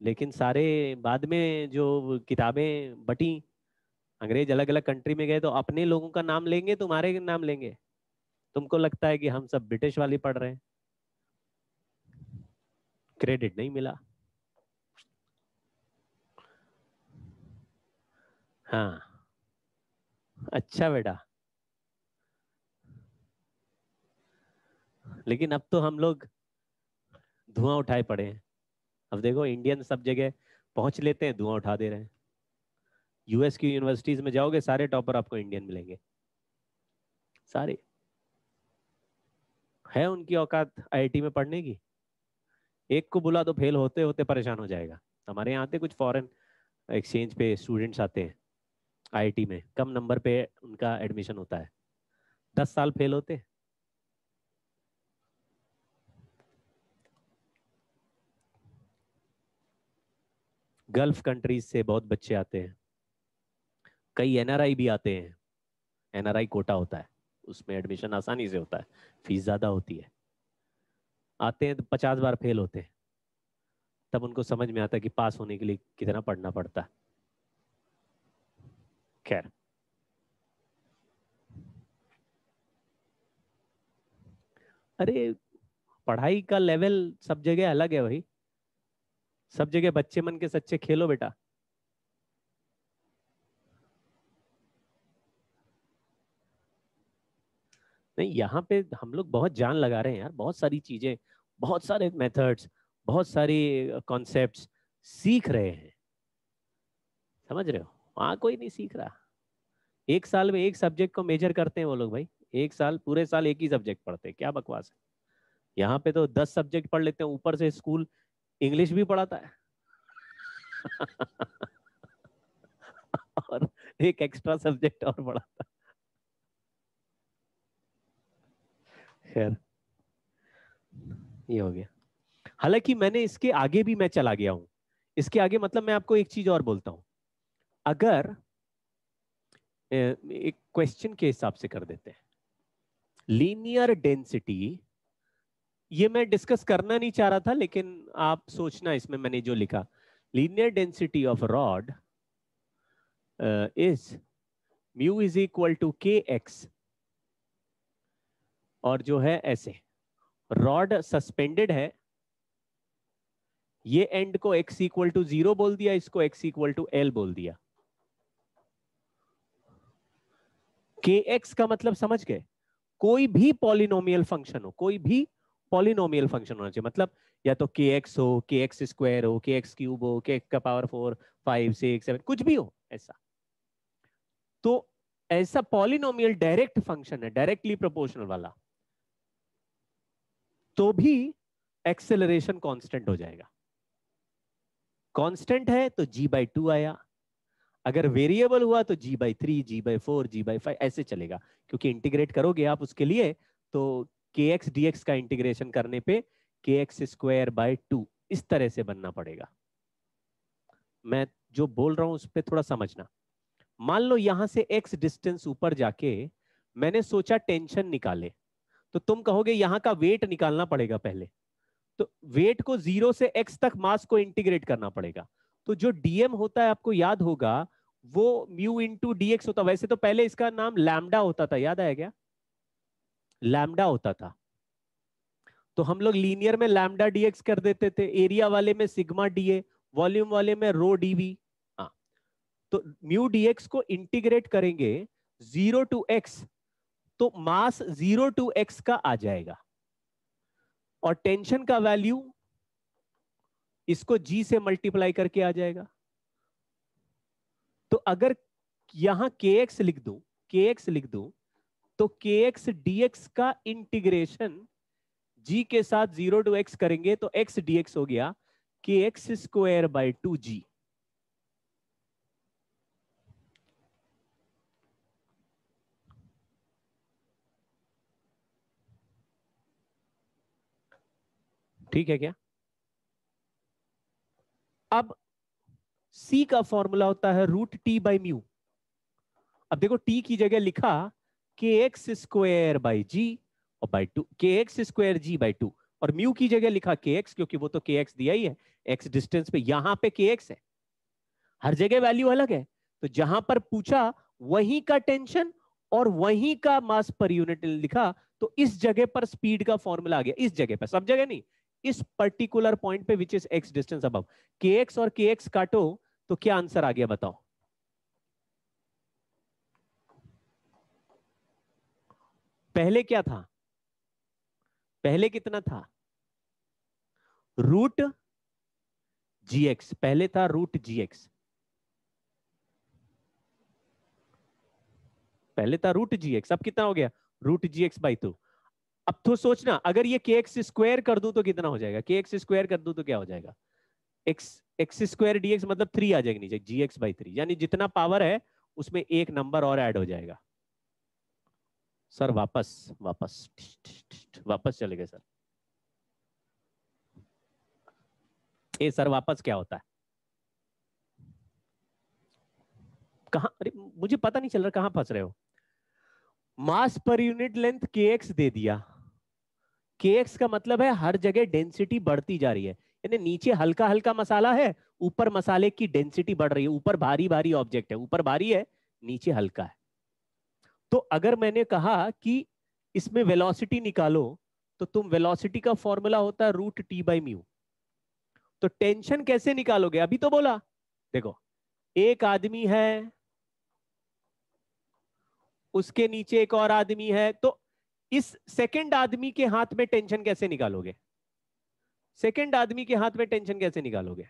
S1: लेकिन सारे बाद में जो किताबें बटी, अंग्रेज अलग अलग कंट्री में गए तो अपने लोगों का नाम लेंगे, तुम्हारे नाम लेंगे। तुमको लगता है कि हम सब ब्रिटिश वाली पढ़ रहे हैं, क्रेडिट नहीं मिला। हाँ, अच्छा बेटा। लेकिन अब तो हम लोग धुआं उठाए पड़े हैं। अब देखो, इंडियन सब जगह पहुंच लेते हैं, धुआं उठा दे रहे हैं। यूएस की यूनिवर्सिटीज में जाओगे, सारे टॉपर आपको इंडियन मिलेंगे, सारे। है उनकी औकात आईआईटी में पढ़ने की? एक को बुला तो फेल होते होते परेशान हो जाएगा। हमारे यहाँ आते कुछ फॉरेन एक्सचेंज पे स्टूडेंट्स आते हैं आईआईटी में, कम नंबर पे उनका एडमिशन होता है, 10 साल फेल होते। गल्फ कंट्रीज से बहुत बच्चे आते हैं, कई एनआरआई भी आते हैं। एनआरआई कोटा होता है, उसमें एडमिशन आसानी से होता है, फीस ज्यादा होती है। आते हैं तो 50 बार फेल होते हैं, तब उनको समझ में आता है कि पास होने के लिए कितना पढ़ना पड़ता है। खैर, अरे पढ़ाई का लेवल सब जगह अलग है भाई। सब जगह बच्चे मन के सच्चे खेलो बेटा। नहीं, यहाँ पे हम लोग बहुत जान लगा रहे हैं यार, बहुत सारी चीजें, बहुत सारे मेथड्स, बहुत सारी कॉन्सेप्ट्स सीख रहे हैं। समझ रहे हो? वहां कोई नहीं सीख रहा। एक साल में एक सब्जेक्ट को मेजर करते हैं वो लोग भाई। एक साल, पूरे साल एक ही सब्जेक्ट पढ़ते हैं, क्या बकवास है। यहाँ पे तो 10 सब्जेक्ट पढ़ लेते हैं, ऊपर से स्कूल इंग्लिश भी पढ़ाता है। और एक एक्स्ट्रा सब्जेक्ट और पढ़ाता है। खैर, ये हो गया। हालांकि मैंने इसके आगे भी मैं चला गया हूं। इसके आगे मतलब मैं आपको एक चीज और बोलता हूं। अगर एक क्वेश्चन के हिसाब से कर देते हैं, लीनियर डेंसिटी, ये मैं डिस्कस करना नहीं चाह रहा था लेकिन आप सोचना इसमें मैंने जो लिखा, linear density of rod is mu is equal to K X, और जो है ऐसे रॉड सस्पेंडेड है, ये एंड को x इक्वल टू 0 बोल दिया, इसको x इक्वल टू एल बोल दिया। के एक्स का मतलब समझ गए? कोई भी पॉलिनोमियल फंक्शन हो, कोई भी पॉलिनोमियल फंक्शन होना चाहिए। मतलब या तो के एक्स हो, के एक्स स्क्वायर हो, के एक्स क्यूब हो, के एक्स का पावर 4, 5, 6, 7, कुछ भी हो ऐसा। तो ऐसा पॉलिनोमियल डायरेक्ट फंक्शन है, डायरेक्टली प्रोपोर्शनल वाला, तो भी एक्सेलरेशन कांस्टेंट हो जाएगा। कांस्टेंट है तो g/2 आया, अगर वेरिएबल हुआ तो g/3, g/4, g/5 ऐसे चलेगा, क्योंकि इंटीग्रेट करोगे आप उसके लिए तो kx dx का इंटीग्रेशन करने पे kx² इस तरह से बनना पड़ेगा। मैं जो बोल रहा हूं उस पर थोड़ा समझना। मान लो यहां से x डिस्टेंस ऊपर जाके मैंने सोचा टेंशन निकाले, तो तुम कहोगे यहां का वेट निकालना पड़ेगा पहले, तो वेट को 0 से x तक मास को इंटीग्रेट करना पड़ेगा। तो जो dm होता है आपको याद होगा, वो म्यू इंटू dx होता। वैसे तो पहले इसका नाम लैम्डा होता था, याद आया क्या? लैम्डा होता था। तो हम लोग लीनियर में लैम्डा dx कर देते थे, एरिया वाले में सिग्मा dA, वॉल्यूम वाले में रो dV। हाँ, तो म्यू dx को इंटीग्रेट करेंगे 0 टू x, तो मास 0 टू x का आ जाएगा, और टेंशन का वैल्यू इसको g से मल्टीप्लाई करके आ जाएगा। तो अगर यहां kx लिख दूं, kx लिख दूं, तो kx dx का इंटीग्रेशन g के साथ 0 टू x करेंगे तो x dx हो गया kx² 2g। ठीक है क्या? अब c का फॉर्मूला होता है √t/μ। अब देखो t की जगह लिखा kx² और /2, kx²g/2, और म्यू की जगह लिखा kx, क्योंकि वो तो kx दिया ही है x डिस्टेंस पे, यहां पे kx है। हर जगह वैल्यू अलग है, तो जहां पर पूछा वहीं का टेंशन और वहीं का मास पर यूनिट लिखा, तो इस जगह पर स्पीड का फॉर्मूला आ गया। इस जगह पर, सब जगह नहीं, इस पर्टिकुलर पॉइंट पे which is x distance above. kx और kx काटो तो क्या आंसर आ गया बताओ? पहले क्या था? पहले कितना था? √gx, पहले था √gx, पहले था √gx, अब कितना हो गया? √gx/2। अब तो सोचना, अगर ये kx² कर दूं तो कितना हो जाएगा? kx² कर दूं तो क्या हो जाएगा? x² dx मतलब 3 आ जाएगा नीचे, gx/3, यानी जितना पावर है उसमें एक नंबर और ऐड हो जाएगा। सर वापस वापस वापस चले गए सर। ए सर, वापस क्या होता है? कहां? अरे मुझे पता नहीं चल रहा कहां फंस रहे हो। मास पर यूनिट लेंथ kx दे दिया, kx का मतलब है हर जगह डेंसिटी बढ़ती जा रही है। यानी नीचे हल्का हल्का मसाला है, ऊपर मसाले की डेंसिटी बढ़ रही है, ऊपर भारी भारी ऑब्जेक्ट है, ऊपर भारी है, नीचे हल्का है। तो अगर मैंने कहा कि इसमें वेलोसिटी निकालो, तो तुम वेलोसिटी का फॉर्मूला होता है √T/μ। तो टेंशन कैसे निकालोगे, अभी तो बोला। देखो, एक आदमी है, उसके नीचे एक और आदमी है, तो इस सेकंड आदमी के हाथ में टेंशन कैसे निकालोगे? सेकंड आदमी के हाथ में टेंशन कैसे निकालोगे?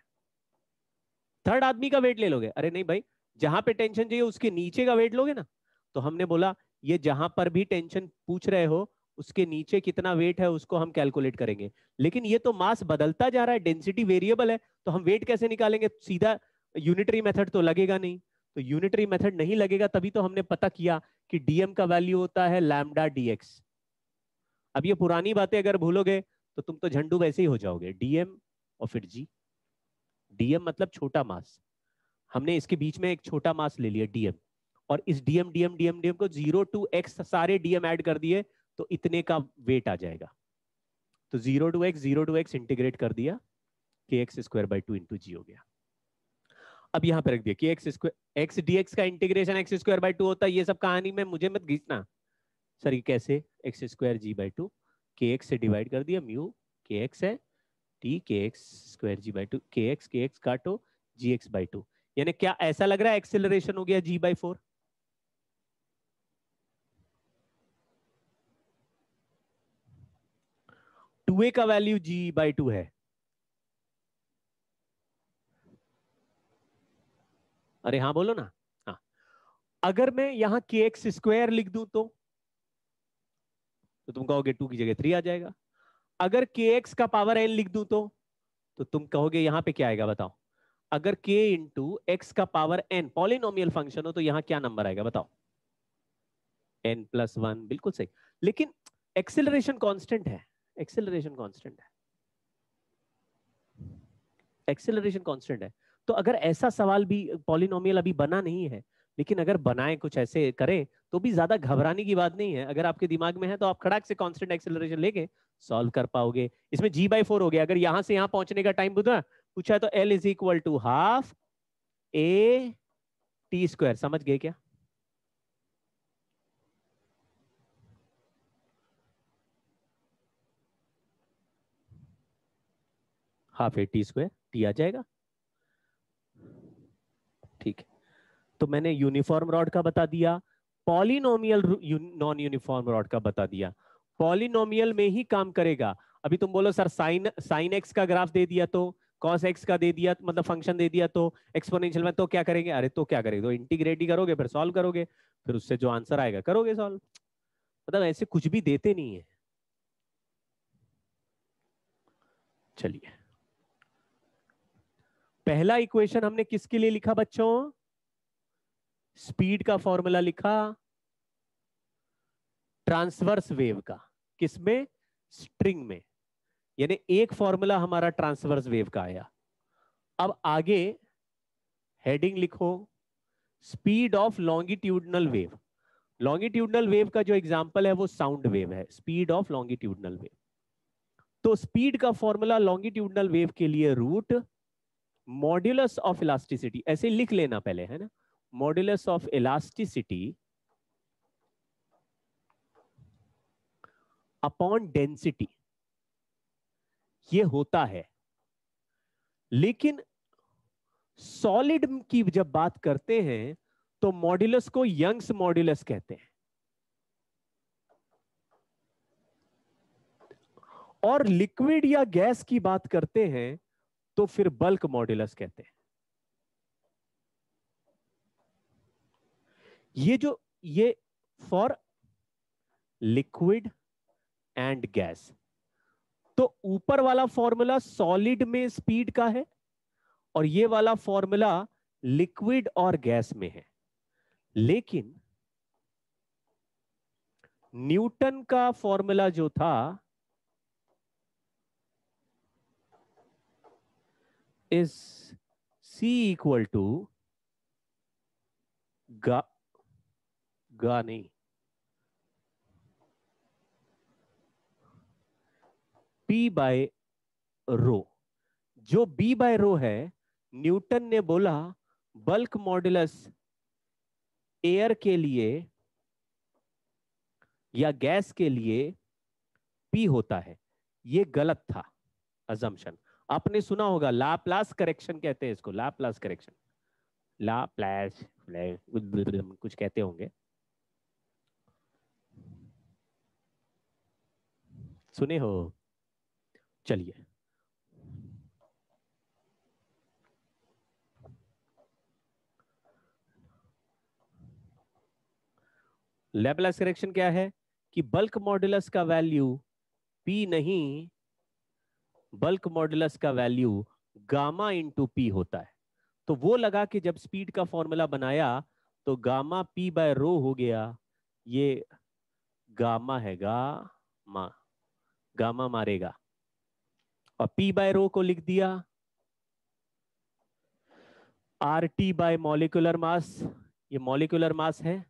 S1: थर्ड आदमी का वेट ले लोगे? अरे नहीं भाई, जहां पे टेंशन चाहिए उसके नीचे का वेट लोगे ना। तो हमने बोला ये जहां पर भी टेंशन पूछ रहे हो, उसके नीचे कितना वेट है उसको हम कैलकुलेट करेंगे। लेकिन ये तो मास बदलता जा रहा है, डेंसिटी वेरिएबल है, तो हम वेट कैसे निकालेंगे? सीधा यूनिटरी मेथड तो लगेगा नहीं। तो यूनिटरी मेथड नहीं लगेगा, तभी तो हमने पता किया कि डीएम का वैल्यू होता है लैम्डा डीएक्स। अब ये पुरानी बातें अगर भूलोगे तो तुम तो झंडू वैसे ही हो जाओगे, डीएम और फिर जी। डीएम मतलब छोटा मास, हमने इसके बीच में एक छोटा मास ले लिया डीएम, और इस डीएम डीएम डीएम डीएम को 0 to x सारे डीएम ऐड कर दिए, तो इतने का वेट आ जाएगा। तो 0 to x इंटीग्रेट कर दिया, kx²/2 इंटू जी हो गया। अब यहां पर रख दिया कि एक्स डीएक्स का इंटीग्रेशन x²/2 होता है। ये सब कहानी में मुझे मत घिसना सर, ये कैसे x²g/2, kx से डिवाइड कर दिया, म्यू kx है, t kx²g/2, kx काटो, gx/2। यानी क्या ऐसा लग रहा है एक्सेलरेशन हो गया g/4? टू ए का वैल्यू g/2 है। अरे हाँ बोलो ना। हाँ, अगर मैं यहां kx² लिख दूं तो तुम कहोगे 2 की जगह 3 आ जाएगा। अगर kx का पावर n लिख दूं तो तुम कहोगे यहां पे क्या आएगा बताओ? अगर k इंटू एक्स का पावर n पॉलिनोमियल फंक्शन हो तो यहां क्या नंबर आएगा बताओ? n+1, बिल्कुल सही। लेकिन एक्सेलरेशन कांस्टेंट है, एक्सेलरेशन कांस्टेंट है, एक्सेलरेशन कांस्टेंट है। तो अगर ऐसा सवाल भी, पॉलिनोमियल अभी बना नहीं है, लेकिन अगर बनाए कुछ ऐसे करें तो भी ज्यादा घबराने की बात नहीं है। अगर आपके दिमाग में है तो आप खड़ाक से कांस्टेंट एक्सेलरेशन लेके सॉल्व कर पाओगे। इसमें g/4 हो गया। अगर यहां से यहां पहुंचने का टाइम पूछा तो l = ½ a t²। समझ गए क्या? ½ a t², टी आ जाएगा। ठीक है, तो मैंने यूनिफॉर्म रॉड का बता दिया, पॉलिनोमियल नॉन यूनिफॉर्म रॉड का बता दिया। पॉलिनोमियल में ही काम करेगा। अभी तुम बोलो सर साइन एक्स का ग्राफ दे दिया तो, कॉस एक्स का दे दिया, मतलब फंक्शन दे दिया तो एक्सपोनेंशियल में तो क्या करेंगे? अरे तो क्या करेंगे, तो इंटीग्रेट ही करोगे, फिर सॉल्व करोगे, फिर उससे जो आंसर आएगा करोगे सॉल्व। मतलब ऐसे कुछ भी देते नहीं है। चलिए, पहला इक्वेशन हमने किसके लिए लिखा बच्चों? स्पीड का फॉर्मूला लिखा ट्रांसवर्स वेव का। किसमें? स्ट्रिंग में। यानी एक फॉर्मूला हमारा ट्रांसवर्स वेव का आया। अब आगे हेडिंग लिखो, speed of longitudinal wave. Longitudinal wave का जो एग्जांपल है वो साउंड वेव है, स्पीड ऑफ लॉन्गिट्यूडनल वेव। तो स्पीड का फॉर्मूला लॉन्गिट्यूडनल वेव के लिए रूट मॉड्यूलस ऑफ इलास्टिसिटी, ऐसे लिख लेना पहले, है ना, modulus of elasticity upon density, ये होता है। लेकिन सॉलिड की जब बात करते हैं तो मॉड्यूलस को यंग्स मॉड्यूलस कहते हैं, और लिक्विड या गैस की बात करते हैं तो फिर बल्क मॉड्यूलस कहते हैं। ये फॉर लिक्विड एंड गैस। तो ऊपर वाला फॉर्मूला सॉलिड में स्पीड का है, और ये वाला फॉर्मूला लिक्विड और गैस में है। लेकिन न्यूटन का फॉर्मूला जो था इज C इक्वल टू गा गा नहीं, P/ρ। जो बी बाय रो है, न्यूटन ने बोला बल्क मॉडुलस एयर के लिए या गैस के लिए पी होता है। ये गलत था अजम्पशन। आपने सुना होगा लाप्लास करेक्शन कहते हैं इसको, लाप्लास करेक्शन, लाप्लास कुछ कहते होंगे, सुने हो? चलिए, लैप्लास करेक्शन क्या है कि बल्क मॉडुलस का वैल्यू पी नहीं, बल्क मॉडुलस का वैल्यू गामा इंटू पी होता है। तो वो लगा कि जब स्पीड का फॉर्मूला बनाया तो गामा पी बाय रो हो गया। ये गामा है, गामा, गामा मारेगा, और पी बाय रो को लिख दिया R T by molecular mass. ये मॉलिक्यूलर मास है,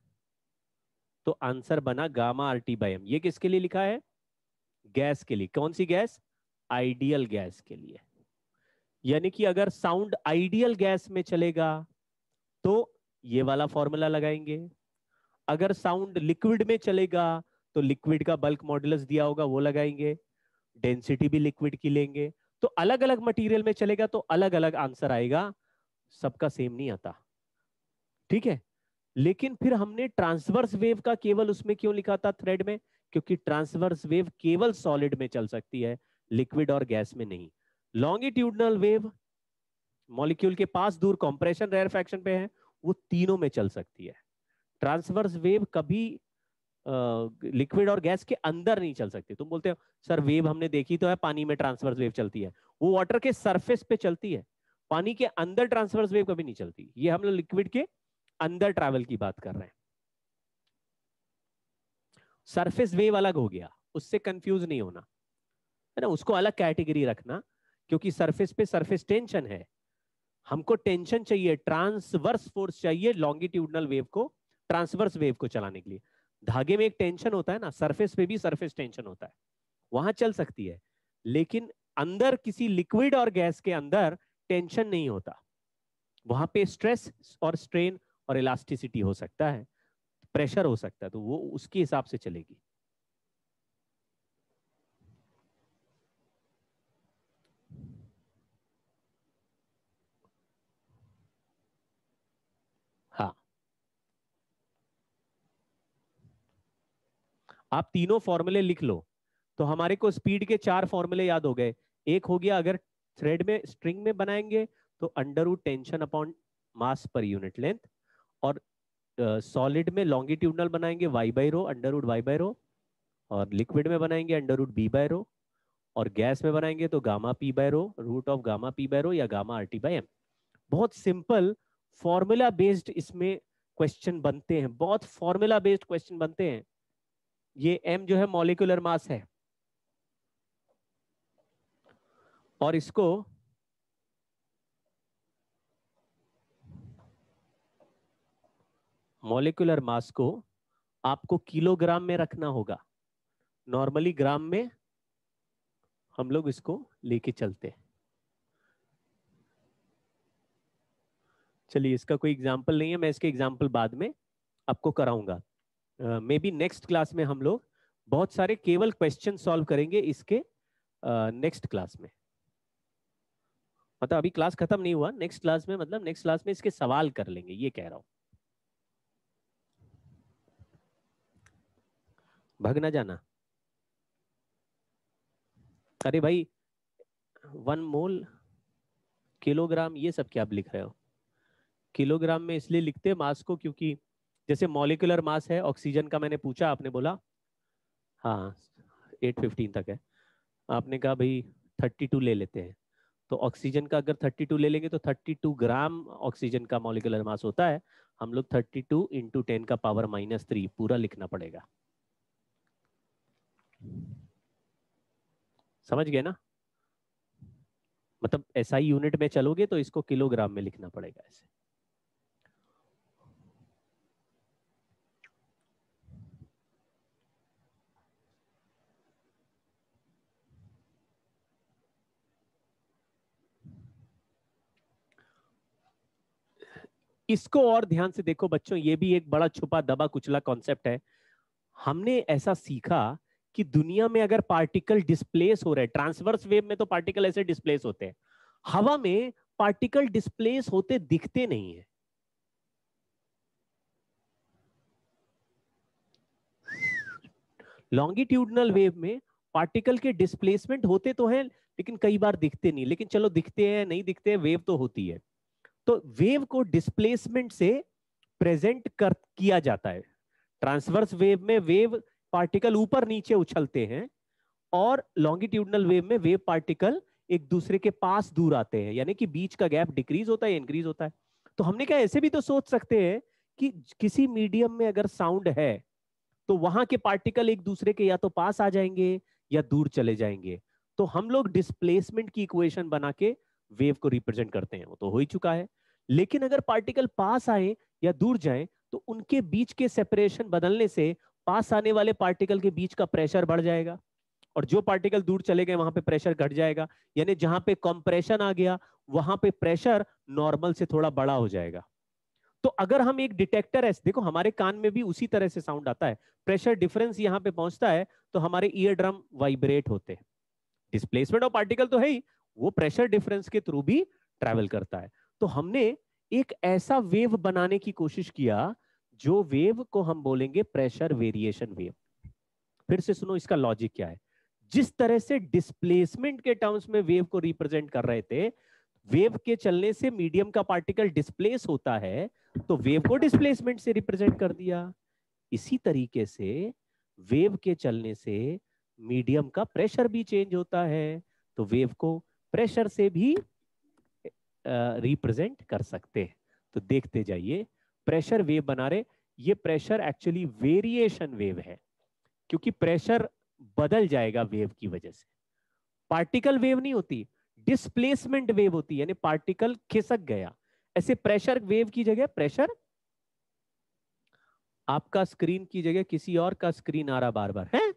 S1: तो आंसर बना gamma R T by M. ये किसके लिए लिखा है? गैस के लिए। कौन सी गैस? आइडियल गैस के लिए। यानी कि अगर साउंड आइडियल गैस में चलेगा तो ये वाला फॉर्मूला लगाएंगे, अगर साउंड लिक्विड में चलेगा तो लिक्विड का बल्क मॉडुलस दिया होगा वो लगाएंगे, डेंसिटी भी लिक्विड की लेंगे। तो अलग अलग मटेरियल में चलेगा तो अलग अलग आंसर आएगा, सबका सेम नहीं आता। ठीक है। लेकिन फिर हमने ट्रांसवर्स वेव का केवल उसमें क्यों लिखा था थ्रेड में? क्योंकि ट्रांसवर्स वेव केवल सॉलिड में चल सकती है, लिक्विड और गैस में नहीं। लॉन्गिट्यूडनल वेव मॉलिक्यूल के पास दूर कंप्रेशन रेयरफैक्शन पे है, वो तीनों में चल सकती है। ट्रांसवर्स वेव कभी लिक्विड और गैस के अंदर नहीं चल सकती। तुम बोलते हो सर वेव हमने देखी तो है, पानी में ट्रांसवर्स वेव चलती है, वो वाटर के सरफेस पे चलती है, पानी के अंदर ट्रांसवर्स वेव कभी नहीं चलती। ये हम लोग लिक्विड के अंदर ट्रैवल की बात कर रहे हैं। सरफेस वेव अलग हो गया, उससे कंफ्यूज नहीं होना, है ना, उसको अलग कैटेगरी रखना, क्योंकि सरफेस पे सरफेस टेंशन है। हमको टेंशन चाहिए, ट्रांसवर्स फोर्स चाहिए लॉन्गिट्यूडनल वेव को, ट्रांसवर्स वेव को चलाने के लिए। धागे में एक टेंशन होता है ना, सरफेस पे भी सरफेस टेंशन होता है, वहां चल सकती है। लेकिन अंदर किसी लिक्विड और गैस के अंदर टेंशन नहीं होता, वहां पे स्ट्रेस और स्ट्रेन और इलास्टिसिटी हो सकता है, प्रेशर हो सकता है, तो वो उसके हिसाब से चलेगी। हाँ, आप तीनों फॉर्मूले लिख लो तो हमारे को स्पीड के 4 फॉर्मूले याद हो गए। एक हो गया, अगर थ्रेड में स्ट्रिंग में बनाएंगे तो under root tension upon mass पर यूनिट लेंथ, और सॉलिड में लॉन्गिट्यूडनल बनाएंगे Y by rho, under root Y by rho, और लिक्विड में बनाएंगे under root B by rho, और गैस में बनाएंगे तो gamma P by rho, root of gamma P by rho या gamma R T by M. बहुत सिंपल फॉर्मूला बेस्ड इसमें क्वेश्चन बनते हैं, बहुत फॉर्मूला बेस्ड क्वेश्चन बनते हैं। ये एम जो है मॉलिक्यूलर मास है, और इसको मॉलिक्यूलर मास को आपको किलोग्राम में रखना होगा। नॉर्मली ग्राम में हम लोग इसको लेके चलते हैं। चलिए, इसका कोई एग्जाम्पल नहीं है, मैं इसके एग्जाम्पल बाद में आपको कराऊंगा। मे बी नेक्स्ट क्लास में हम लोग बहुत सारे केवल क्वेश्चन सॉल्व करेंगे इसके, नेक्स्ट क्लास में। मतलब अभी क्लास खत्म नहीं हुआ, नेक्स्ट क्लास में, मतलब नेक्स्ट क्लास में इसके सवाल कर लेंगे, ये कह रहा हूं। भग ना जाना। अरे भाई, 1 मोल, किलोग्राम, ये सब क्या आप लिख रहे हो? किलोग्राम में इसलिए लिखते हैं मास को, क्योंकि जैसे मॉलिक्यूलर मास है ऑक्सीजन का, मैंने पूछा, आपने बोला हाँ 815 तक है, आपने कहा भाई 32 ले लेते हैं, तो ऑक्सीजन का अगर 32 ले लेंगे तो 32 ग्राम ऑक्सीजन का मॉलिक्यूलर मास होता है। हम लोग 32 इंटू 10⁻³ पूरा लिखना पड़ेगा। समझ गए ना? मतलब एसआई यूनिट में चलोगे तो इसको किलोग्राम में लिखना पड़ेगा ऐसे। इसको और ध्यान से देखो बच्चों, ये भी एक बड़ा छुपा दबा कुचला कॉन्सेप्ट है। हमने ऐसा सीखा कि दुनिया में अगर पार्टिकल डिस्प्लेस हो रहे, ट्रांसवर्स वेव में तो पार्टिकल ऐसे डिस्प्लेस होते हैं, हवा में पार्टिकल डिस्प्लेस होते दिखते नहीं है। लॉन्गिट्यूडनल वेव में पार्टिकल के डिस्प्लेसमेंट होते तो हैं, लेकिन कई बार दिखते नहीं। लेकिन चलो दिखते हैं नहीं दिखते हैं, वेव तो होती है। तो वेव को डिस्प्लेसमेंट से प्रेजेंट कर किया जाता है। ट्रांसवर्स वेव में वेव पार्टिकल ऊपर नीचे उछलते हैं, और लॉन्गिट्यूडनल वेव में वेव पार्टिकल एक दूसरे के पास दूर आते हैं, यानी कि बीच का गैप डिक्रीज होता है, इंक्रीज होता है। तो हमने क्या ऐसे भी तो सोच सकते हैं कि किसी मीडियम में अगर साउंड है तो वहां के पार्टिकल एक दूसरे के या तो पास आ जाएंगे या दूर चले जाएंगे। तो हम लोग डिस्प्लेसमेंट की इक्वेशन बना के वेव को रिप्रेजेंट करते हैं, वो तो हो ही चुका है। लेकिन अगर पार्टिकल पास आए या दूर जाए तो उनके बीच के सेपरेशन बदलने से पास आने वाले पार्टिकल के बीच का प्रेशर बढ़ जाएगा, और जो पार्टिकल दूर चले गए वहां पे प्रेशर घट जाएगा। यानी जहां पे कंप्रेशन आ गया वहां पे प्रेशर नॉर्मल से थोड़ा बड़ा हो जाएगा। तो अगर हम एक डिटेक्टर ऐसे देखो, हमारे कान में भी उसी तरह से साउंड आता है, प्रेशर डिफरेंस यहां पे पहुंचता है तो हमारे ईयर ड्रम वाइब्रेट होते हैं। डिस्प्लेसमेंट ऑफ पार्टिकल तो है ही, वो प्रेशर डिफरेंस के थ्रू भी ट्रैवल करता है। तो हमने एक ऐसा वेव बनाने की कोशिश किया जो वेव को हम बोलेंगे प्रेशर वेरिएशन वेव। फिर से सुनो इसका लॉजिक क्या है। जिस तरह से डिस्प्लेसमेंट के टर्म्स में वेव को रिप्रेजेंट कर रहे थे, वेव के चलने से मीडियम का पार्टिकल डिस्प्लेस होता है, तो वेव को डिस्प्लेसमेंट से रिप्रेजेंट कर दिया। इसी तरीके से वेव के चलने से मीडियम का प्रेशर भी चेंज होता है, तो वेव को प्रेशर से भी रिप्रेजेंट कर सकते हैं। तो देखते जाइए, प्रेशर वेव बना रहे। ये प्रेशर एक्चुअली वेरिएशन वेव है, क्योंकि प्रेशर बदल जाएगा वेव की वजह से। पार्टिकल वेव नहीं होती, डिस्प्लेसमेंट वेव होती है, यानी पार्टिकल खिसक गया। ऐसे प्रेशर वेव की जगह प्रेशर, आपका स्क्रीन की जगह किसी और का स्क्रीन आ रहा बार बार है।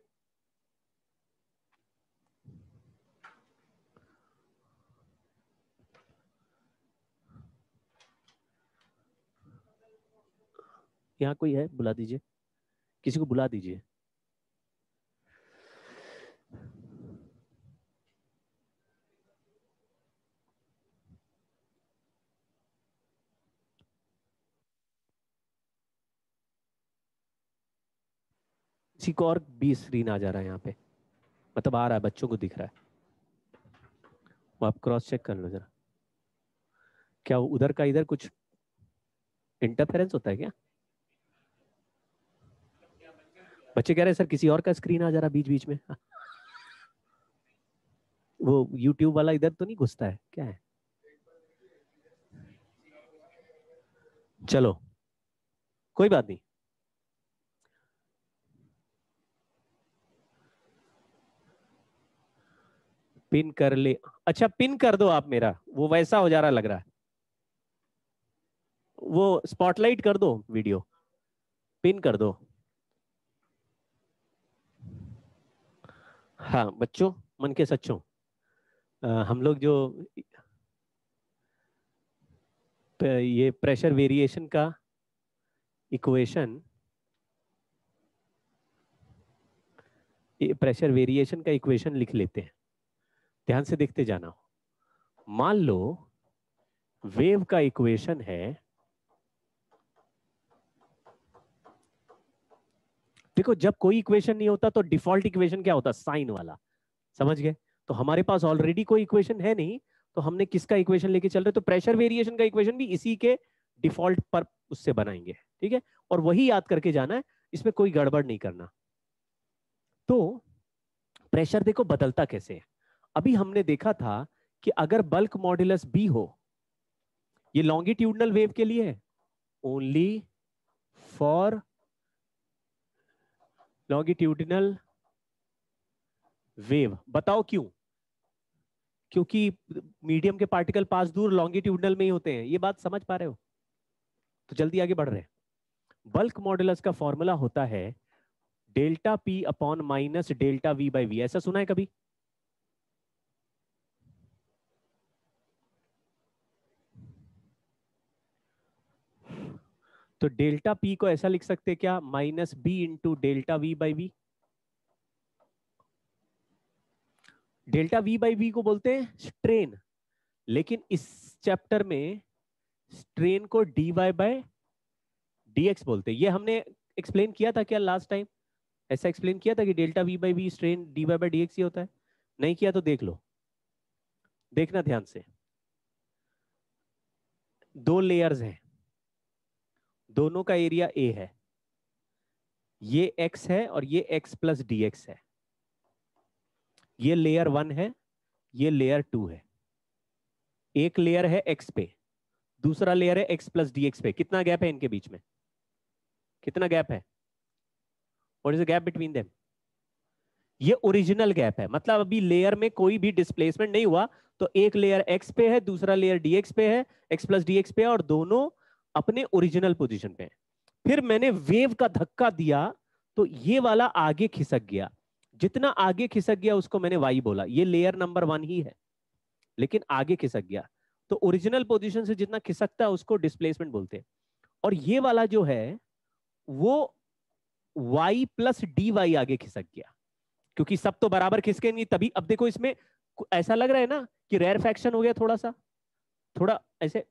S1: यहां कोई है, बुला दीजिए, किसी को बुला दीजिए। किसी को और 20 स्क्रीन आ जा रहा है यहाँ पे, मतलब आ रहा है, बच्चों को दिख रहा है। वो आप क्रॉस चेक कर लो जरा, क्या उधर का इधर कुछ इंटरफेरेंस होता है क्या? बच्चे कह रहे हैं सर किसी और का स्क्रीन आ जा रहा बीच बीच में। वो यूट्यूब वाला इधर तो नहीं घुसता है क्या है? चलो कोई बात नहीं। पिन कर ले, अच्छा पिन कर दो आप मेरा, वो वैसा हो जा रहा लग रहा है। वो स्पॉटलाइट कर दो वीडियो, पिन कर दो। हाँ बच्चों, मन के सच्चों, हम लोग जो ये प्रेशर वेरिएशन का इक्वेशन, प्रेशर वेरिएशन का इक्वेशन लिख लेते हैं। ध्यान से देखते जाना। मान लो वेव का इक्वेशन है, देखो जब कोई इक्वेशन नहीं होता तो डिफॉल्ट इक्वेशन क्या होता, साइन वाला, समझ गए? तो हमारे पास ऑलरेडी कोई इक्वेशन है नहीं, तो हमने किसका इक्वेशन लेके चल रहे, तो प्रेशर वेरिएशन का इक्वेशन भी इसी के डिफॉल्ट पर उससे बनाएंगे, ठीक है? और वही याद करके जाना है, इसमें कोई गड़बड़ नहीं करना। तो प्रेशर देखो बदलता कैसे है। अभी हमने देखा था कि अगर बल्क मॉड्यूलस बी हो, ये लॉन्गिट्यूडनल वेव के लिए है, ओनली फॉर लॉन्गिट्यूडनल वेव। बताओ क्यों? क्योंकि मीडियम के पार्टिकल पास दूर लॉन्गिट्यूडनल में ही होते हैं। ये बात समझ पा रहे हो? तो जल्दी आगे बढ़ रहे हैं। बल्क मॉड्यूलस का फॉर्मूला होता है delta P upon minus delta V by V. ऐसा सुना है कभी? तो डेल्टा पी को ऐसा लिख सकते हैं क्या, minus B into delta V by V. Delta V by V को बोलते हैं स्ट्रेन, लेकिन इस चैप्टर में स्ट्रेन को डी वाई बाय डीएक्स बोलते हैं। ये हमने एक्सप्लेन किया था क्या लास्ट टाइम? ऐसा एक्सप्लेन किया था कि delta V by V strain D Y by DX ही होता है? नहीं किया तो देख लो, देखना ध्यान से। दो लेयर्स हैं, दोनों का एरिया ए है, ये एक्स है और ये एक्स प्लस डी एक्स है। ये लेयर 1 है, ये लेयर 2 है। एक लेयर है एक्स पे, दूसरा लेयर है एक्स प्लस डी एक्स पे। कितना गैप है इनके बीच में? कितना गैप है? What is the gap between them? ये ओरिजिनल गैप है, मतलब अभी लेयर में कोई भी डिस्प्लेसमेंट नहीं हुआ। तो एक लेयर एक्स पे है, दूसरा लेयर डीएक्स पे है, एक्स प्लस डीएक्स पे है, और दोनों अपने ओरिजिनल पोजीशन पे है। फिर मैंने वेव का धक्का दिया तो ये वाला आगे खिसक गया। जितना आगे खिसक गया उसको मैंने वाई बोला। ये लेयर नंबर 1 ही है, लेकिन आगे खिसक गया। तो ओरिजिनल पोजीशन से जितना खिसकता है उसको डिस्प्लेसमेंट बोलते हैं। और ये वाला जो है वो y प्लस डी वाई आगे खिसक गया, क्योंकि सब तो बराबर खिसके नहीं तभी। अब देखो इसमें ऐसा लग रहा है ना कि रेयर फैक्शन हो गया, थोड़ा सा, थोड़ा ऐसे।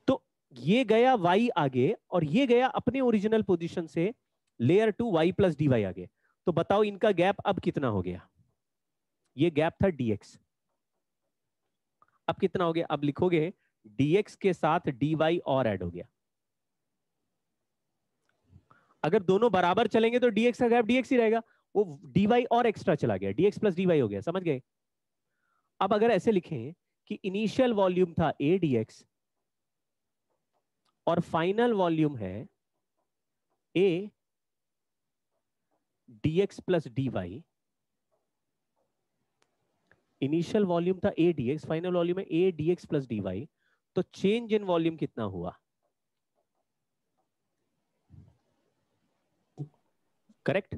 S1: तो ये गया y आगे और ये गया अपने ओरिजिनल पोजीशन से layer 2 y plus D Y आगे। तो बताओ इनका गैप अब कितना हो गया? ये गैप था dx, अब कितना हो गया? अब लिखोगे dx के साथ dy और ऐड हो गया। अगर दोनों बराबर चलेंगे तो dx का गैप dx ही रहेगा, वो dy और एक्स्ट्रा चला गया, dx प्लस dy हो गया। समझ गए? अब अगर ऐसे लिखें कि इनिशियल वॉल्यूम था a dx और फाइनल वॉल्यूम है a dx plus dy। Initial volume था a dx, फाइनल वॉल्यूम है a dx प्लस dy। तो चेंज इन वॉल्यूम कितना हुआ? करेक्ट।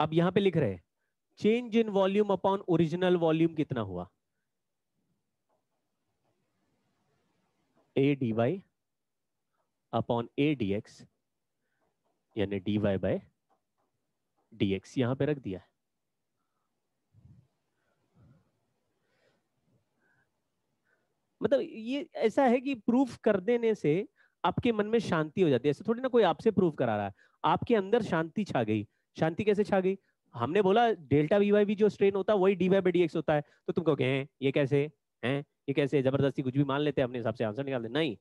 S1: अब यहां पे लिख रहे हैं change in volume upon original volume कितना हुआ? a dy upon a dx, यानी dy बाय dx यहां पे रख दिया है। मतलब ये ऐसा है कि प्रूफ कर देने से आपके मन में शांति हो जाती है। ऐसे थोड़ी ना कोई आपसे प्रूफ करा रहा है, आपके अंदर शांति छा गई। शांति कैसे छा गई? हमने बोला डेल्टा वी वाई भी जो स्ट्रेन होता है वही D Y by D X होता है। तो तुम कहोगे हैं ये कैसे, हैं ये कैसे, जबरदस्ती कुछ भी मान लेते हैं, अपने हिसाब से आंसर निकाल दे। नहीं,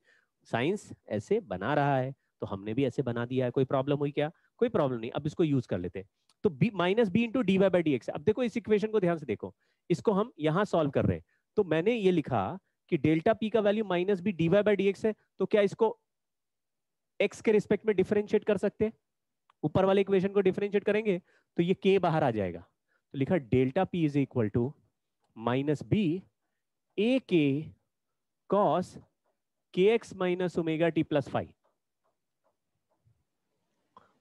S1: साइंस ऐसे बना रहा है तो हमने भी ऐसे बना दिया है। कोई प्रॉब्लम हुई क्या? कोई प्रॉब्लम नहीं। अब इसको यूज कर लेते हैं। तो B minus B into D Y by D X. अब देखो इस इक्वेशन को ध्यान से देखो, इसको हम यहां सॉल्व कर रहे हैं। तो मैंने ये लिखा कि डेल्टा पी का value minus B D Y by D X है। तो क्या इसको एक्स के रिस्पेक्ट में डिफरेंशिएट कर सकते हैं? ऊपर वाले इक्वेशन को डिफरेंशिएट करेंगे तो ये के बाहर आ जाएगा। तो लिखा delta P is equal to minus B A K cos K X minus omega T plus 5।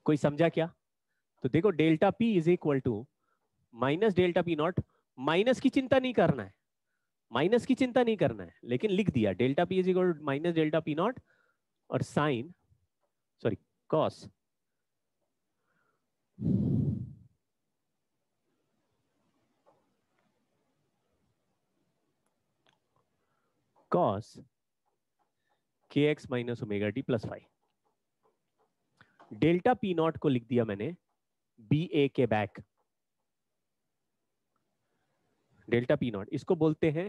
S1: कोई समझा क्या? तो देखो delta P is equal to minus delta P nought. Minus की चिंता नहीं करना है, माइनस की चिंता नहीं करना है, लेकिन लिख दिया delta P is equal to minus delta P not और sine, sorry, cos cos K X minus omega T plus 5। Delta P not को लिख दिया मैंने बी ए के बैक। डेल्टा पी नॉट इसको बोलते हैं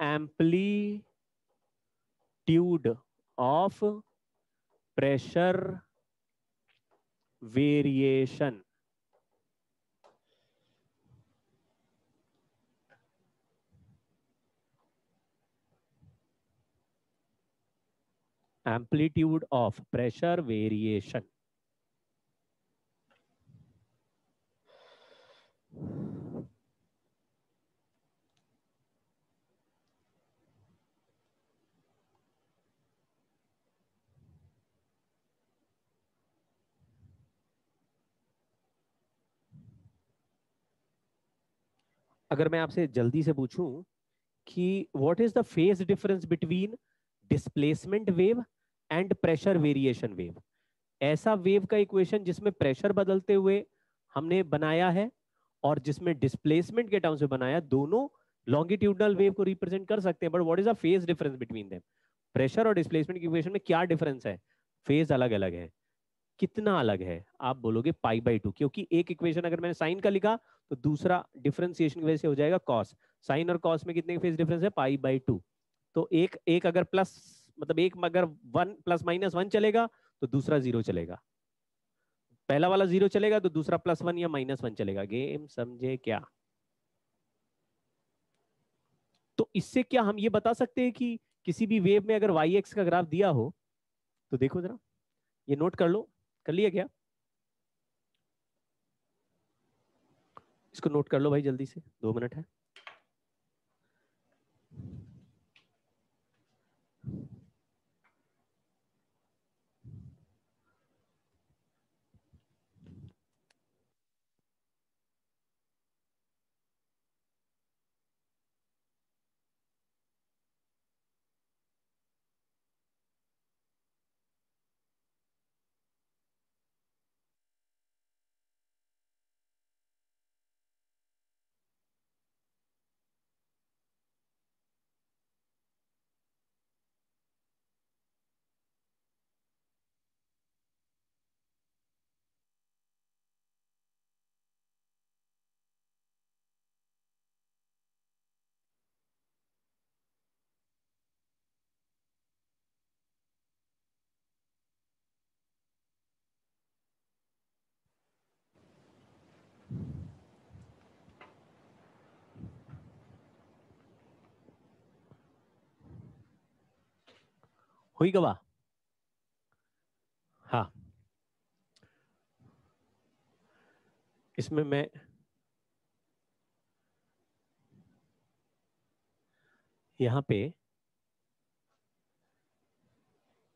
S1: amplitude of pressure variation. Amplitude of pressure variation. अगर मैं आपसे जल्दी से पूछूं कि what is the phase difference between displacement wave and pressure variation wave. ऐसा वेव का इक्वेशन जिसमें प्रेशर बदलते हुए हमने बनाया है और जिसमें डिस्प्लेसमेंट के टर्म्स में बनाया, दोनों लॉन्गिट्यूडनल वेव को रिप्रेजेंट कर सकते हैं, but what is the phase difference between them? Pressure और डिस्प्लेसमेंट की इक्वेशन में क्या डिफरेंस है? फेज अलग अलग है। कितना अलग है? आप बोलोगे π/2, क्योंकि एक इक्वेशन अगर मैंने साइन का लिखा तो दूसरा डिफरेंशिएशन की वजह से हो जाएगा कॉस। साइन और कॉस में कितने फेज डिफरेंस है? π/2। तो एक एक अगर प्लस, मतलब एक अगर वन प्लस माइनस वन चलेगा तो दूसरा जीरो चलेगा, पहला वाला जीरो चलेगा तो दूसरा +1 या -1 चलेगा। गेम समझे क्या? तो इससे क्या हम ये बता सकते हैं कि किसी भी वेव में अगर वाई एक्स का ग्राफ दिया हो, तो देखो जरा, ये नोट कर लो। कर लिया क्या? इसको नोट कर लो भाई जल्दी से, 2 मिनट है। हुई गवाह? हाँ, इसमें मैं यहां पे,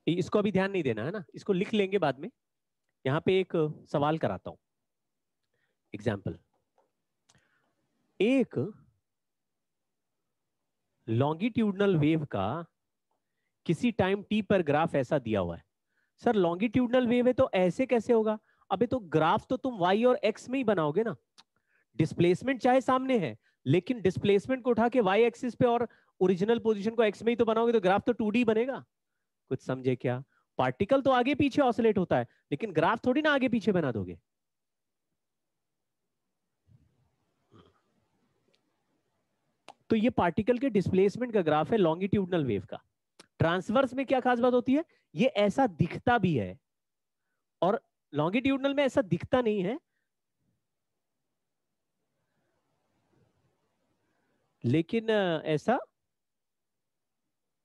S1: इसको अभी ध्यान नहीं देना है ना, इसको लिख लेंगे बाद में। यहां पे एक सवाल कराता हूं, एग्जाम्पल। एक लॉन्गिट्यूडनल वेव का किसी टाइम टी पर ग्राफ ऐसा दिया हुआ है। सर लॉन्गिट्यूडनल वेव है तो ऐसे कैसे होगा? अबे तो ग्राफ तो तुम वाई और एक्स में ही बनाओगे ना। डिस्प्लेसमेंट चाहे सामने है, लेकिन डिस्प्लेसमेंट को उठा के वाई एक्सिस पे और ओरिजिनल पोजीशन को एक्स में ही तो बनाओगे, तो ग्राफ तो 2D बनेगा। कुछ समझे क्या? पार्टिकल तो आगे पीछे ऑसिलेट होता है, लेकिन ग्राफ थोड़ी ना आगे पीछे बना दोगे। तो ये पार्टिकल के डिस्प्लेसमेंट का ग्राफ है लॉन्गिट्यूडनल वेव का। ट्रांसवर्स में क्या खास बात होती है? ये ऐसा दिखता भी है, और लॉन्गिट्यूडनल में ऐसा दिखता नहीं है, लेकिन ऐसा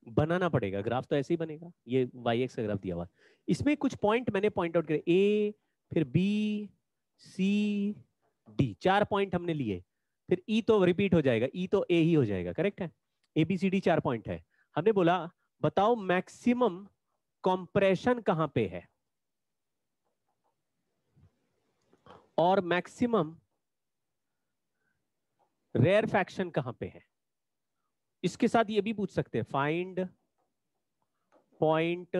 S1: बनाना पड़ेगा। ग्राफ तो ऐसे ही बनेगा, ये वाई एक्स का ग्राफ दिया हुआ। इसमें कुछ पॉइंट मैंने पॉइंट आउट करे, ए, फिर बी, सी, डी, 4 पॉइंट हमने लिए। फिर ई तो रिपीट हो जाएगा, ई तो ए ही हो जाएगा, करेक्ट है। A B C D 4 point है। हमने बोला बताओ मैक्सिमम कंप्रेशन कहां पे है और मैक्सिमम रेयरफैक्शन कहां पे है। इसके साथ ये भी पूछ सकते हैं, find point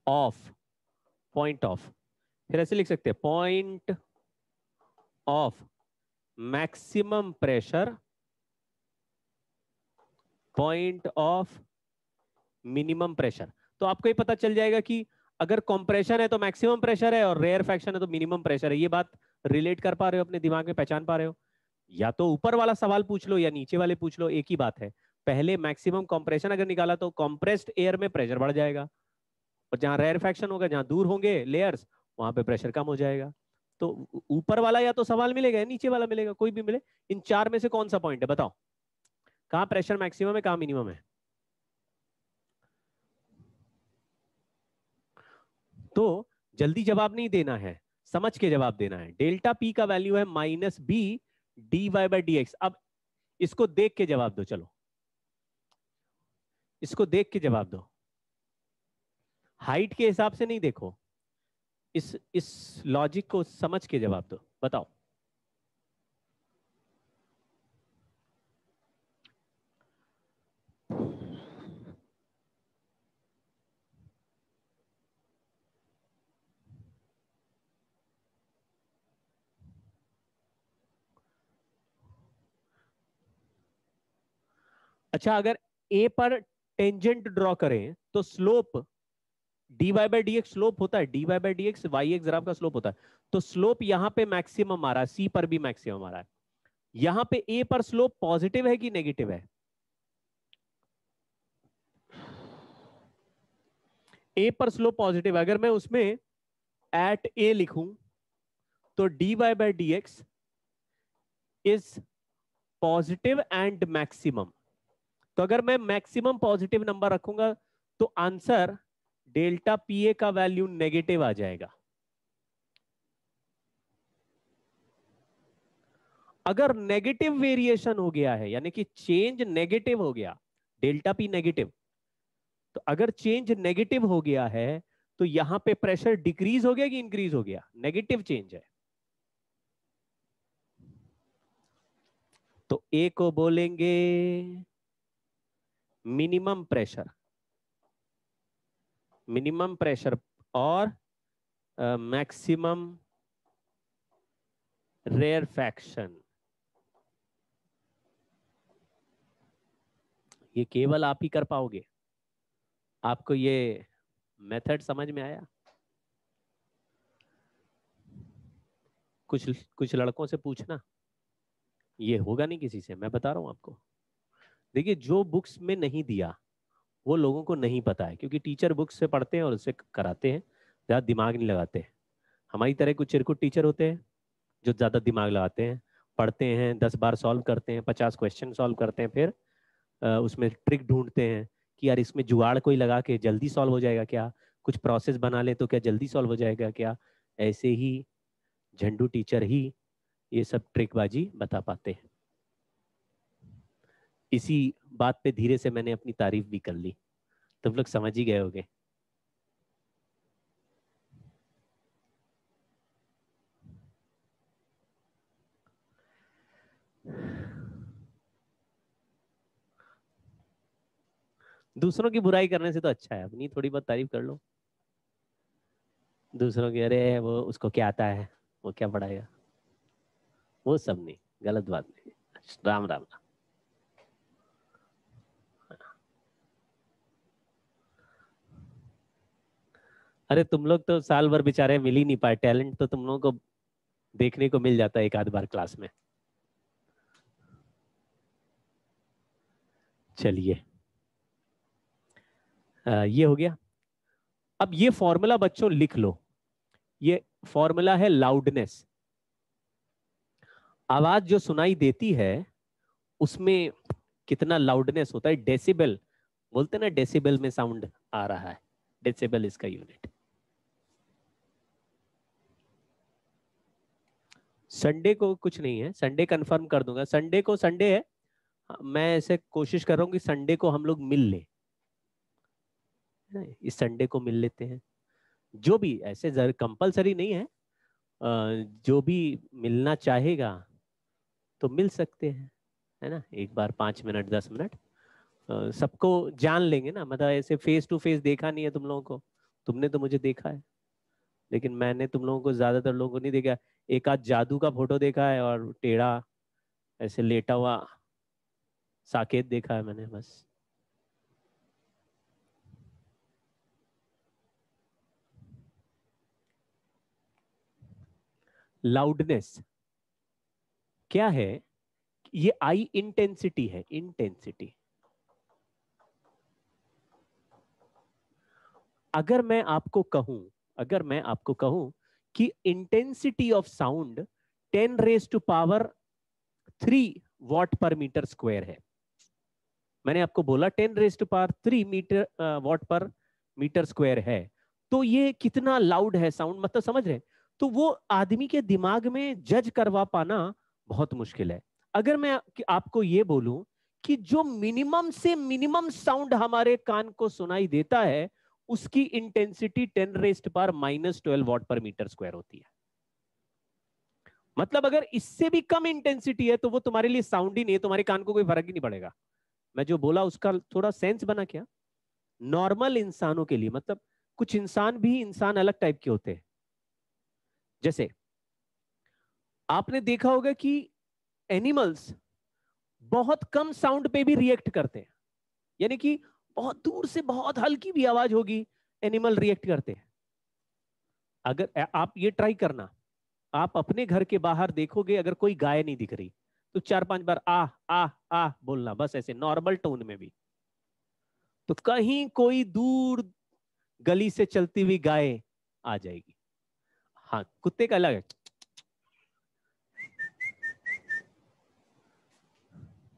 S1: of, point of, फिर ऐसे लिख सकते हैं point of maximum pressure, point of minimum pressure. तो आपको ये पता चल जाएगा कि अगर कंप्रेशन है तो मैक्सिमम प्रेशर है और रेयर फैक्शन है तो मिनिमम प्रेशर है। ये बात रिलेट कर पा रहे हो, अपने दिमाग में पहचान पा रहे हो? या तो ऊपर वाला सवाल पूछ लो या नीचे वाले पूछ लो, एक ही बात है। पहले मैक्सिमम कंप्रेशन अगर निकाला तो कंप्रेस्ड एयर में प्रेशर बढ़ जाएगा, और जहां रेयर फैक्शन होगा, जहां दूर होंगे लेयर्स, वहां पे प्रेशर कम हो जाएगा। तो ऊपर वाला या तो सवाल मिलेगा या नीचे वाला मिलेगा, कोई भी मिले। इन चार में से कौन सा पॉइंट है बताओ, कहां प्रेशर मैक्सिमम है, कहां मिनिमम है? तो जल्दी जवाब नहीं देना है, समझ के जवाब देना है। डेल्टा पी का वैल्यू है -b dy/dx। अब इसको देख के जवाब दो, चलो इसको देख के जवाब दो, हाइट के हिसाब से नहीं देखो, इस लॉजिक को समझ के जवाब दो। बताओ अच्छा, अगर ए पर टेंजेंट ड्रॉ करें तो slope dy by D X slope होता है, dy by D X Y X graph का स्लोप होता है। तो स्लोप यहां पे मैक्सिमम आ रहा है, सी पर भी मैक्सिमम आ रहा है। यहां पे ए पर स्लोप पॉजिटिव है कि नेगेटिव है? ए पर स्लोप पॉजिटिव है। अगर मैं उसमें एट ए लिखूं तो D Y by D X is positive and maximum. तो अगर मैं मैक्सिमम पॉजिटिव नंबर रखूंगा तो आंसर डेल्टा पी ए का वैल्यू नेगेटिव आ जाएगा। अगर नेगेटिव वेरिएशन हो गया है, यानी कि चेंज नेगेटिव हो गया, डेल्टा पी नेगेटिव, तो अगर चेंज नेगेटिव हो गया है तो यहां पे प्रेशर डिक्रीज हो गया कि इंक्रीज हो गया? नेगेटिव चेंज है। तो ए को बोलेंगे मिनिमम प्रेशर, मिनिमम प्रेशर, और मैक्सिमम रेयरफैक्शन। ये केवल आप ही कर पाओगे। आपको ये मेथड समझ में आया? कुछ कुछ लड़कों से पूछना, ये होगा नहीं किसी से, मैं बता रहा हूं आपको। देखिए, जो बुक्स में नहीं दिया वो लोगों को नहीं पता है, क्योंकि टीचर बुक्स से पढ़ते हैं और उससे कराते हैं, ज्यादा दिमाग नहीं लगाते। हमारी तरह कुछ चिरकुट टीचर होते हैं जो ज्यादा दिमाग लगाते हैं, पढ़ते हैं, 10 बार सॉल्व करते हैं, 50 क्वेश्चन सॉल्व करते हैं, फिर उसमें ट्रिक ढूंढते हैं कि यार इसमें जुगाड़ कोई लगा के जल्दी सॉल्व हो जाएगा क्या, कुछ प्रोसेस बना ले तो क्या जल्दी सॉल्व हो जाएगा क्या। ऐसे ही झंडू टीचर ही ये सब ट्रिकबाजी बता पाते हैं। इसी बात पे धीरे से मैंने अपनी तारीफ भी कर ली, तुम लोग समझ ही गए होगे। दूसरों की बुराई करने से तो अच्छा है अपनी थोड़ी बहुत तारीफ कर लो। दूसरों की, अरे वो उसको क्या आता है, वो क्या पढ़ाएगा, वो सब नहीं, गलत बात नहीं। राम राम राम। अरे तुम लोग तो साल भर बेचारे मिल ही नहीं पाए, टैलेंट तो तुम लोगों को देखने को मिल जाता है एक आध बार क्लास में। चलिए, ये हो गया। अब ये फॉर्मूला बच्चों लिख लो, ये फॉर्मूला है लाउडनेस। आवाज जो सुनाई देती है उसमें कितना लाउडनेस होता है, डेसिबल बोलते हैं ना, डेसिबल में साउंड आ रहा है, डेसिबल इसका यूनिट। संडे को कुछ नहीं है, संडे कंफर्म कर दूंगा, संडे को संडे है। मैं ऐसे कोशिश कर रहा हूँ कि संडे को हम लोग मिल ले, इस संडे को मिल लेते हैं। जो भी ऐसे कंपलसरी नहीं है, जो भी मिलना चाहेगा तो मिल सकते हैं, है ना। एक बार 5 मिनट 10 मिनट सबको जान लेंगे ना, मतलब ऐसे फेस टू फेस देखा नहीं है तुम लोगों को, तुमने तो मुझे देखा है, लेकिन मैंने तुम लोगों को, ज्यादातर लोगों को नहीं देखा। एक आध जादू का फोटो देखा है और टेढ़ा ऐसे लेटा हुआ साकेत देखा है मैंने, बस। लाउडनेस क्या है? ये आई इंटेंसिटी है, इंटेंसिटी। अगर मैं आपको कहूं, अगर मैं आपको कहूं कि intensity of sound 10⁻³ watt per metre square है, मैंने आपको बोला 10⁻³ वॉट पर मीटर स्क्वायर है, तो ये कितना लाउड है साउंड, मतलब समझ रहे हैं? तो वो आदमी के दिमाग में जज करवा पाना बहुत मुश्किल है। अगर मैं आपको ये बोलूं कि जो मिनिमम से मिनिमम साउंड हमारे कान को सुनाई देता है उसकी intensity 10⁻⁻12 what per metre square होती है, मतलब अगर इससे भी कम इंटेंसिटी है तो वो तुम्हारे लिए साउंड ही नहीं है, तुम्हारे कान को कोई फर्क ही नहीं पड़ेगा। मैं जो बोला उसका थोड़ा सेंस बना क्या? नॉर्मल इंसानों के लिए, मतलब कुछ इंसान भी इंसान अलग टाइप के होते हैं। जैसे आपने देखा होगा कि एनिमल्स बहुत कम साउंड पे भी रिएक्ट करते हैं, यानी कि बहुत दूर से बहुत हल्की भी आवाज होगी, एनिमल रिएक्ट करते हैं। अगर आप ये ट्राई करना, आप अपने घर के बाहर देखोगे अगर कोई गाय नहीं दिख रही तो 4-5 बार आ बोलना, बस ऐसे नॉर्मल टोन में भी, तो कहीं कोई दूर गली से चलती हुई गाय आ जाएगी। हाँ, कुत्ते का अलग है,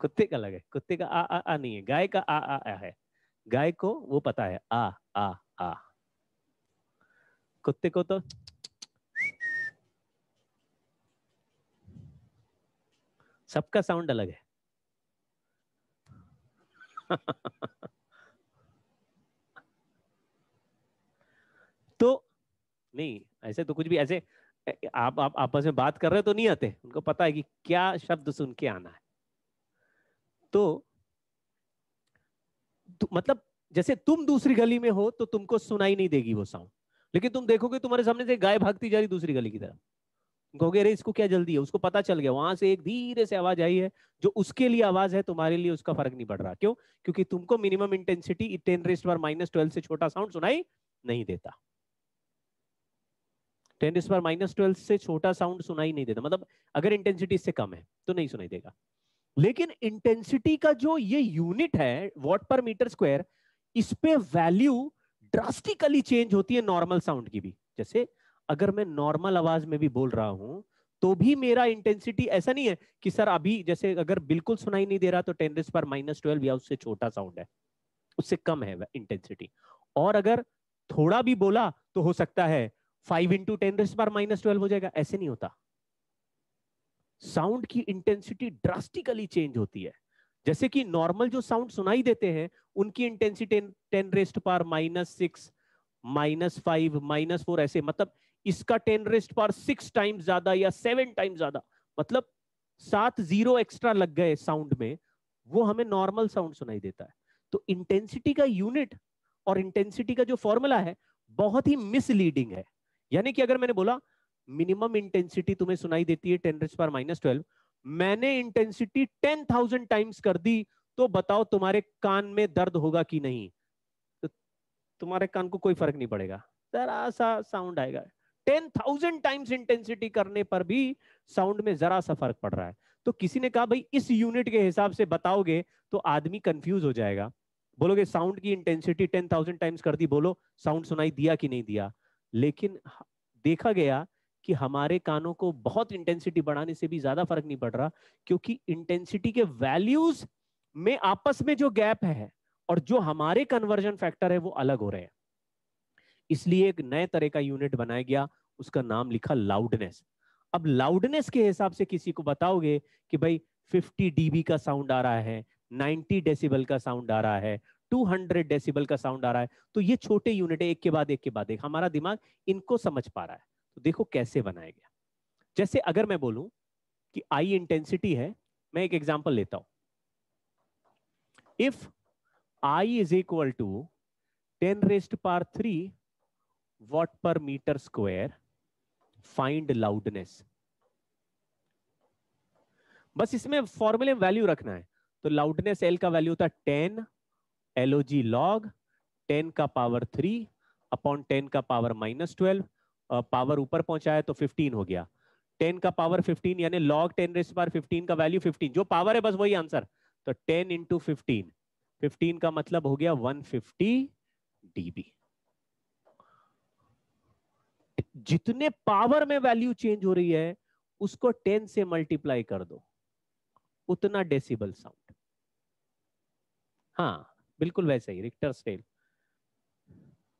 S1: कुत्ते का अलग है, कुत्ते का आ नहीं है, गाय का आ है। गाय को वो पता है आ। कुत्ते को तो सबका साउंड अलग है। तो नहीं, ऐसे तो कुछ भी ऐसे आप आपस में बात कर रहे तो नहीं आते, उनको पता है कि क्या शब्द सुन के आना है। तो मतलब जैसे तुम दूसरी गली में हो तो तुमको सुनाई नहीं देगी वो साउंड, लेकिन तुम देखोगे तुम्हारे सामने से गाय भागती जा रही दूसरी गली की तरफ, कहोगे अरे इसको क्या जल्दी है, उसको पता चल गया वहां से एक धीरे से आवाज आई है, जो उसके लिए आवाज है, तुम्हारे लिए उसका फर्क नहीं पड़ रहा। क्यों? क्योंकि तुमको मिनिमम इंटेंसिटी 10⁻⁻12 से छोटा साउंड सुनाई नहीं देता। 10⁻⁻12 से छोटा साउंड सुनाई नहीं देता, मतलब अगर इंटेंसिटी इससे कम है तो नहीं सुनाई देगा। लेकिन इंटेंसिटी का जो ये यूनिट है वॉट पर मीटर स्क्वायर, इस पे वैल्यू ड्रास्टिकली चेंज होती है नॉर्मल साउंड की भी। जैसे अगर मैं नॉर्मल आवाज में भी बोल रहा हूं तो भी मेरा इंटेंसिटी ऐसा नहीं है कि सर अभी जैसे अगर बिल्कुल सुनाई नहीं दे रहा तो 10⁻⁻12 या उससे छोटा साउंड है, उससे कम है इंटेंसिटी। और अगर थोड़ा भी बोला तो हो सकता है 5 × 10⁻⁻12 हो जाएगा, ऐसे नहीं होता। साउंड की इंटेंसिटी ड्रास्टिकली चेंज होती है। जैसे कि नॉर्मल जो साउंड सुनाई देते हैं उनकी इंटेंसिटी 10⁻⁻6 -5 -4 ऐसे, मतलब इसका 10⁻6 टाइम्स ज्यादा या 7 टाइम्स ज्यादा, मतलब 7 जीरो एक्स्ट्रा लग गए साउंड में, वो हमें नॉर्मल साउंड सुनाई देता है। तो इंटेंसिटी का यूनिट और इंटेंसिटी का जो फॉर्मूला है बहुत ही मिसलीडिंग है। यानी कि अगर मैंने बोला मिनिमम इंटेंसिटी तुम्हें सुनाई देती है 10⁻⁻12, मैंने इंटेंसिटी 10,000 टाइम्स कर दी, तो बताओ तुम्हारे कान में दर्द होगा कि नहीं? तो तुम्हारे कान को कोई फर्क नहीं पड़ेगा, जरा सा साउंड आएगा। 10,000 टाइम्स इंटेंसिटी करने पर भी साउंड में जरा सा फर्क पड़ रहा है। तो किसी ने कहा भाई इस यूनिट के हिसाब से बताओगे तो आदमी कंफ्यूज हो जाएगा, बोलोगे साउंड की इंटेंसिटी 10,000 टाइम्स कर दी, बोलो साउंड सुनाई दिया कि नहीं दिया। लेकिन देखा गया कि हमारे कानों को बहुत इंटेंसिटी बढ़ाने से भी ज्यादा फर्क नहीं पड़ रहा, क्योंकि इंटेंसिटी के वैल्यूज में आपस में जो गैप है और जो हमारे कन्वर्जन फैक्टर है वो अलग हो रहे हैं। इसलिए एक नए तरह का यूनिट बनाया गया, उसका नाम लिखा लाउडनेस। अब लाउडनेस के हिसाब से किसी को बताओगे कि भाई 50 डीबी का साउंड आ रहा है, 90 डेसिबल का साउंड आ रहा है, 200 डेसिबल का साउंड आ रहा है, तो ये छोटे यूनिट है, एक के बाद एक के बाद एक, हमारा दिमाग इनको समझ पा रहा है। तो देखो कैसे बनाया गया। जैसे अगर मैं बोलूं कि आई इंटेंसिटी है, मैं एक एग्जांपल लेता हूं। If I is equal to 10⁻³ watt per metre square, find loudness. बस इसमें फॉर्मूले में वैल्यू रखना है। तो लाउडनेस एल का वैल्यू था 10 LOG log 10 का पावर 3 अपॉन 10 का पावर -12, पावर ऊपर पहुंचाया तो 15 हो गया। 10 का पावर 15 यानी log 10⁻15 का वैल्यू 15, जो पावर है बस वही आंसर। तो 10 × 15, 15 का मतलब हो गया 150 dB। जितने पावर में वैल्यू चेंज हो रही है उसको 10 से मल्टीप्लाई कर दो, उतना डेसिबल साउंड। हाँ बिल्कुल वैसे ही रिक्टर स्केल,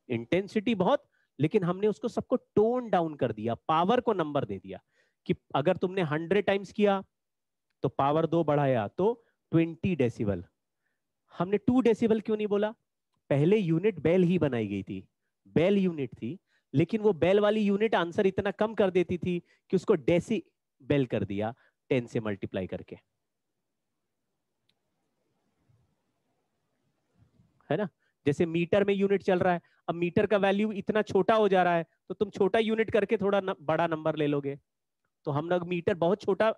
S1: इंटेंसिटी बहुत, लेकिन हमने उसको सबको टोन डाउन कर दिया, पावर को नंबर दे दिया कि अगर तुमने 100 टाइम्स किया तो पावर 2 बढ़ाया तो 20 डेसिबल। हमने 2 डेसिबल क्यों नहीं बोला? पहले यूनिट बेल ही बनाई गई थी, बेल यूनिट थी, लेकिन वो बेल वाली यूनिट आंसर इतना कम कर देती थी कि उसको डेसी बेल कर दिया 10 से मल्टीप्लाई करके, है ना? जैसे मीटर में यूनिट चल रहा है, अब मीटर का वैल्यू इतना छोटा हो जा रहा है तो तुम छोटा यूनिट करके थोड़ा बड़ा नंबर ले लोगे। तो हम लोग मीटर बहुत छोटा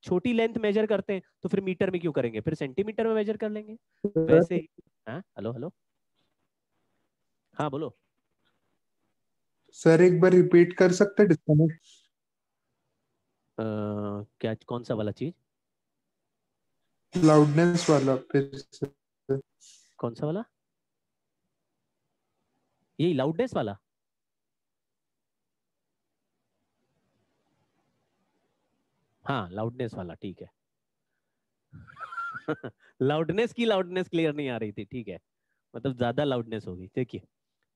S1: छोटी लेंथ मेजर करते हैं तो फिर मीटर में क्यों करेंगे, फिर सेंटीमीटर में मेजर कर लेंगे। वैसे ही हाँ, हेलो हेलो, हाँ बोलो।
S2: सर एक बार रिपीट कर सकते हैं डिस्कनेक्ट?
S1: क्या, कौन सा वाला चीज?
S2: लाउडनेस वाला फिर से।
S1: कौन सा वाला? यही लाउडनेस वाला? हाँ लाउडनेस वाला, ठीक है। लाउडनेस क्लियर नहीं आ रही थी, ठीक है, मतलब ज्यादा लाउडनेस होगी। देखिए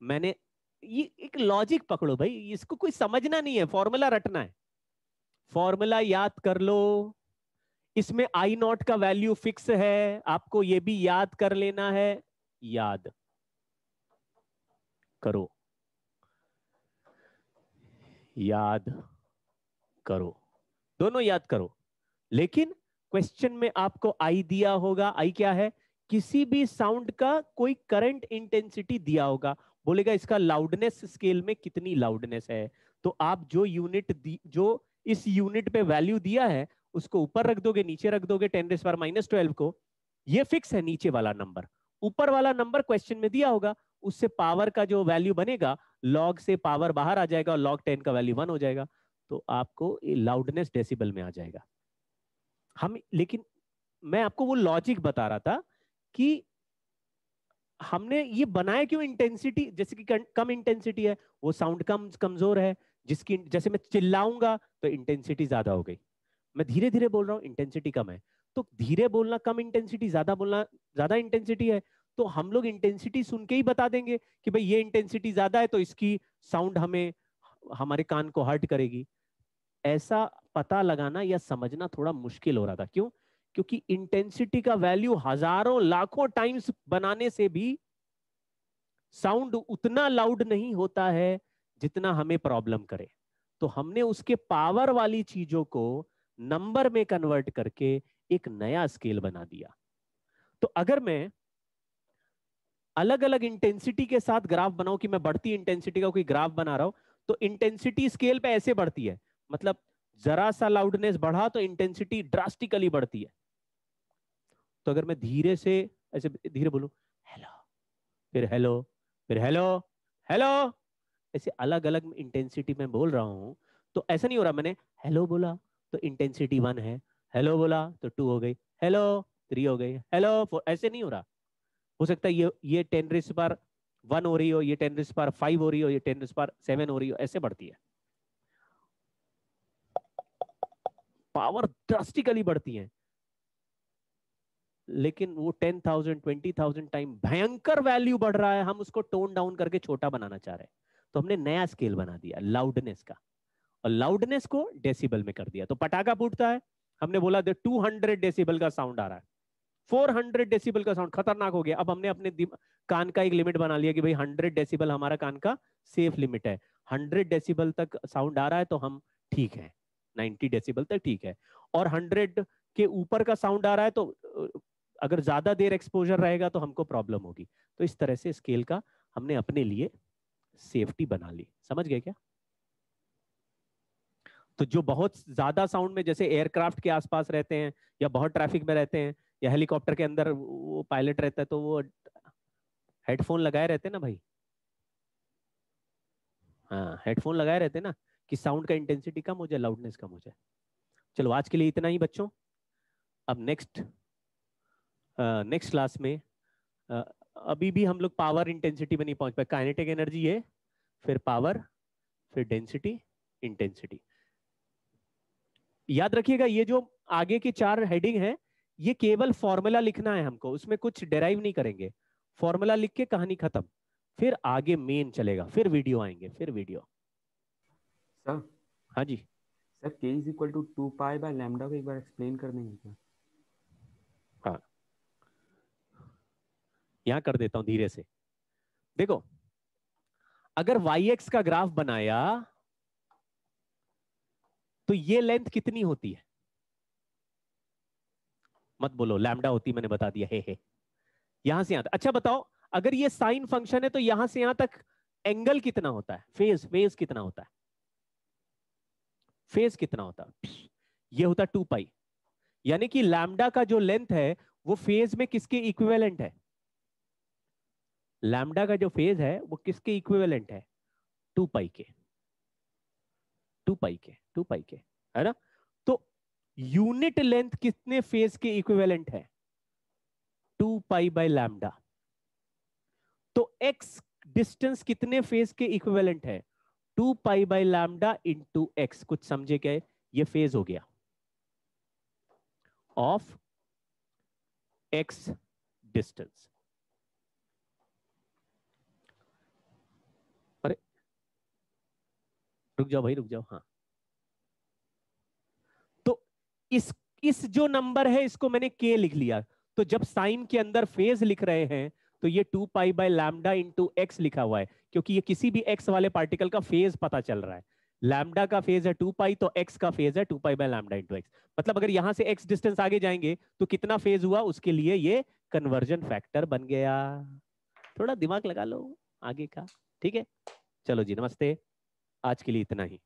S1: मैंने, ये एक लॉजिक पकड़ो भाई, इसको कोई समझना नहीं है, फॉर्मूला रटना है। फॉर्मूला याद कर लो, इसमें आई नॉट का वैल्यू फिक्स है, आपको ये भी याद कर लेना है। याद करो, याद करो, दोनों याद करो। लेकिन क्वेश्चन में आपको आई दिया होगा, आई क्या है, किसी भी साउंड का कोई करंट इंटेंसिटी दिया होगा, बोलेगा इसका लाउडनेस स्केल में कितनी लाउडनेस है, तो आप जो जो इस यूनिट पे वैल्यू दिया है उसको ऊपर रख दोगे, नीचे रख दोगे 10⁻12 को, ये फिक्स है नीचे वाला नंबर। ऊपर वाला नंबर क्वेश्चन में दिया होगा, उससे पावर का जो वैल्यू बनेगा, लॉग से पावर बाहर आ जाएगा और लॉग 10 का वैल्यू 1 हो जाएगा, तो आपको लाउडनेस डेसिबल में आ जाएगा। हम लेकिन मैं आपको वो लॉजिक बता रहा था कि हमने ये बनाया क्यों, इंटेंसिटी जैसे कि कम इंटेंसिटी है, वो साउंड कमजोर है, जिसकी जैसे मैं चिल्लाऊंगा तो इंटेंसिटी ज्यादा हो गई, मैं धीरे धीरे बोल रहा हूं इंटेंसिटी कम है, तो धीरे बोलना कम इंटेंसिटी, ज्यादा बोलना ज्यादा इंटेंसिटी है, तो हम लोग इंटेंसिटी सुन के ही बता देंगे कि भाई ये इंटेंसिटी ज्यादा है तो इसकी साउंड हमें, हमारे कान को हर्ट करेगी। ऐसा पता लगाना या समझना थोड़ा मुश्किल हो रहा था, क्यों? क्योंकि इंटेंसिटी का वैल्यू हजारों लाखों टाइम्स बनाने से भी साउंड उतना लाउड नहीं होता है जितना हमें प्रॉब्लम करे, तो हमने उसके पावर वाली चीजों को नंबर में कन्वर्ट करके एक नया स्केल बना दिया। तो अगर मैं अलग अलग इंटेंसिटी के साथ ग्राफ बनाऊं, कि मैं बढ़ती इंटेंसिटी का कोई ग्राफ बना रहा हूं, तो इंटेंसिटी स्केल पे ऐसे बढ़ती है, मतलब जरा सा लाउडनेस बढ़ा तो इंटेंसिटी ड्रास्टिकली बढ़ती है। तो अगर मैं धीरे से ऐसे धीरे बोलूं, हेलो, फिर हेलो, फिर हेलो, हेलो, ऐसे अलग अलग इंटेंसिटी में बोल रहा हूं, तो ऐसा नहीं हो रहा मैंने हेलो बोला तो इंटेंसिटी 1 है, हेलो बोला तो 2 हो गई, हेलो 3 हो गई, हेलो 4, ऐसे नहीं हो रहा। हो सकता है ये 10⁻1 हो रही हो, ये 10⁻5 हो रही हो, ये 10⁻7 हो रही हो, ऐसे बढ़ती है, पावर ड्रास्टिकली बढ़ती है। लेकिन वो 10,000 20,000 टाइम भयंकर वैल्यू बढ़ रहा है, हम उसको टोन डाउन करके छोटा बनाना चाह रहे हैं, तो हमने नया स्केल बना दिया लाउडनेस का, और लाउडनेस को डेसिबल में कर दिया। तो पटाखा फूटता है, हमने बोला 200 डेसिबल का साउंड आ रहा है, 400 डेसिबल का साउंड खतरनाक हो गया, अब हमने अपने कान का एक लिमिट बना लिया कि भाई 100 डेसिबल हमारा कान का सेफ लिमिट है, 100 डेसिबल तक साउंड आ रहा है तो हम ठीक है, 90 डेसिबल तक ठीक है, और 100 के ऊपर का साउंड आ रहा है तो अगर ज्यादा देर एक्सपोजर रहेगा तो हमको प्रॉब्लम होगी। तो इस तरह से स्केल का हमने अपने लिए सेफ्टी बना ली, समझ गए क्या? तो जो बहुत ज्यादा साउंड में, जैसे एयरक्राफ्ट के आसपास रहते हैं या बहुत ट्रैफिक में रहते हैं या हेलीकॉप्टर के अंदर वो पायलट रहता है, तो वो हेडफोन लगाए रहते हैं ना भाई, हाँ हेडफोन लगाए रहते हैं ना, कि साउंड का इंटेंसिटी कम हो जाए, लाउडनेस कम हो जाए। चलो आज के लिए इतना ही बच्चों, अब नेक्स्ट क्लास में अ, अभी भी हम लोग पावर इंटेंसिटी में नहीं पहुंच पाए, काइनेटिक एनर्जी है, फिर पावर, फिर डेंसिटी, इंटेंसिटी। याद रखिएगा ये जो आगे की 4 हेडिंग है, ये केवल फॉर्मूला लिखना है हमको, उसमें कुछ डेराइव नहीं करेंगे, फॉर्मूला लिख के कहानी खत्म, फिर आगे मेन चलेगा, फिर वीडियो आएंगे, फिर वीडियो।
S3: सर
S1: हाँ जी,
S3: sir k is equal to 2 pi by lambda को एक बार एक्सप्लेन कर देंगे क्या?
S1: हाँ यहां कर देता हूं धीरे से। देखो अगर yx का ग्राफ बनाया तो ये लेंथ कितनी होती है, मत बोलो लैम्डा होती, मैंने बता दिया, हे यहां से यहां तक। अच्छा बताओ, अगर ये साइन फंक्शन है तो यहां से यहां तक एंगल कितना होता है, फेज कितना होता है, फेज कितना होता है? ये होता 2 पाई। यानी कि लैम्डा का जो लेंथ है वो फेज में किसके इक्विवेलेंट है? लैम्डा का जो फेज है वो किसके इक्विवेलेंट है? 2 पाई के, 2 पाई के, 2 पाई के, है ना? तो यूनिट लेंथ कितने फेज के इक्विवेलेंट है? 2 पाई बाय लैम्डा। तो एक्स डिस्टेंस कितने फेज के इक्विवेलेंट है? 2 pi by lambda into x. कुछ समझे क्या? ये फेज हो गया ऑफ एक्स डिस्टेंस। अरे रुक जाओ भाई, रुक जाओ। हाँ, तो इस जो नंबर है इसको मैंने के लिख लिया। तो जब साइन के अंदर फेज लिख रहे हैं तो ये 2 pi by lambda into x लिखा हुआ है, क्योंकि ये किसी भी एक्स वाले पार्टिकल का फेज पता चल रहा है। लैम्डा का फेज है 2 पाई, तो एक्स का फेज है 2 pi by lambda into x. मतलब अगर यहां से एक्स डिस्टेंस आगे जाएंगे तो कितना फेज हुआ, उसके लिए ये कन्वर्जन फैक्टर बन गया। थोड़ा दिमाग लगा लो आगे का, ठीक है? चलो जी, नमस्ते। आज के लिए इतना ही।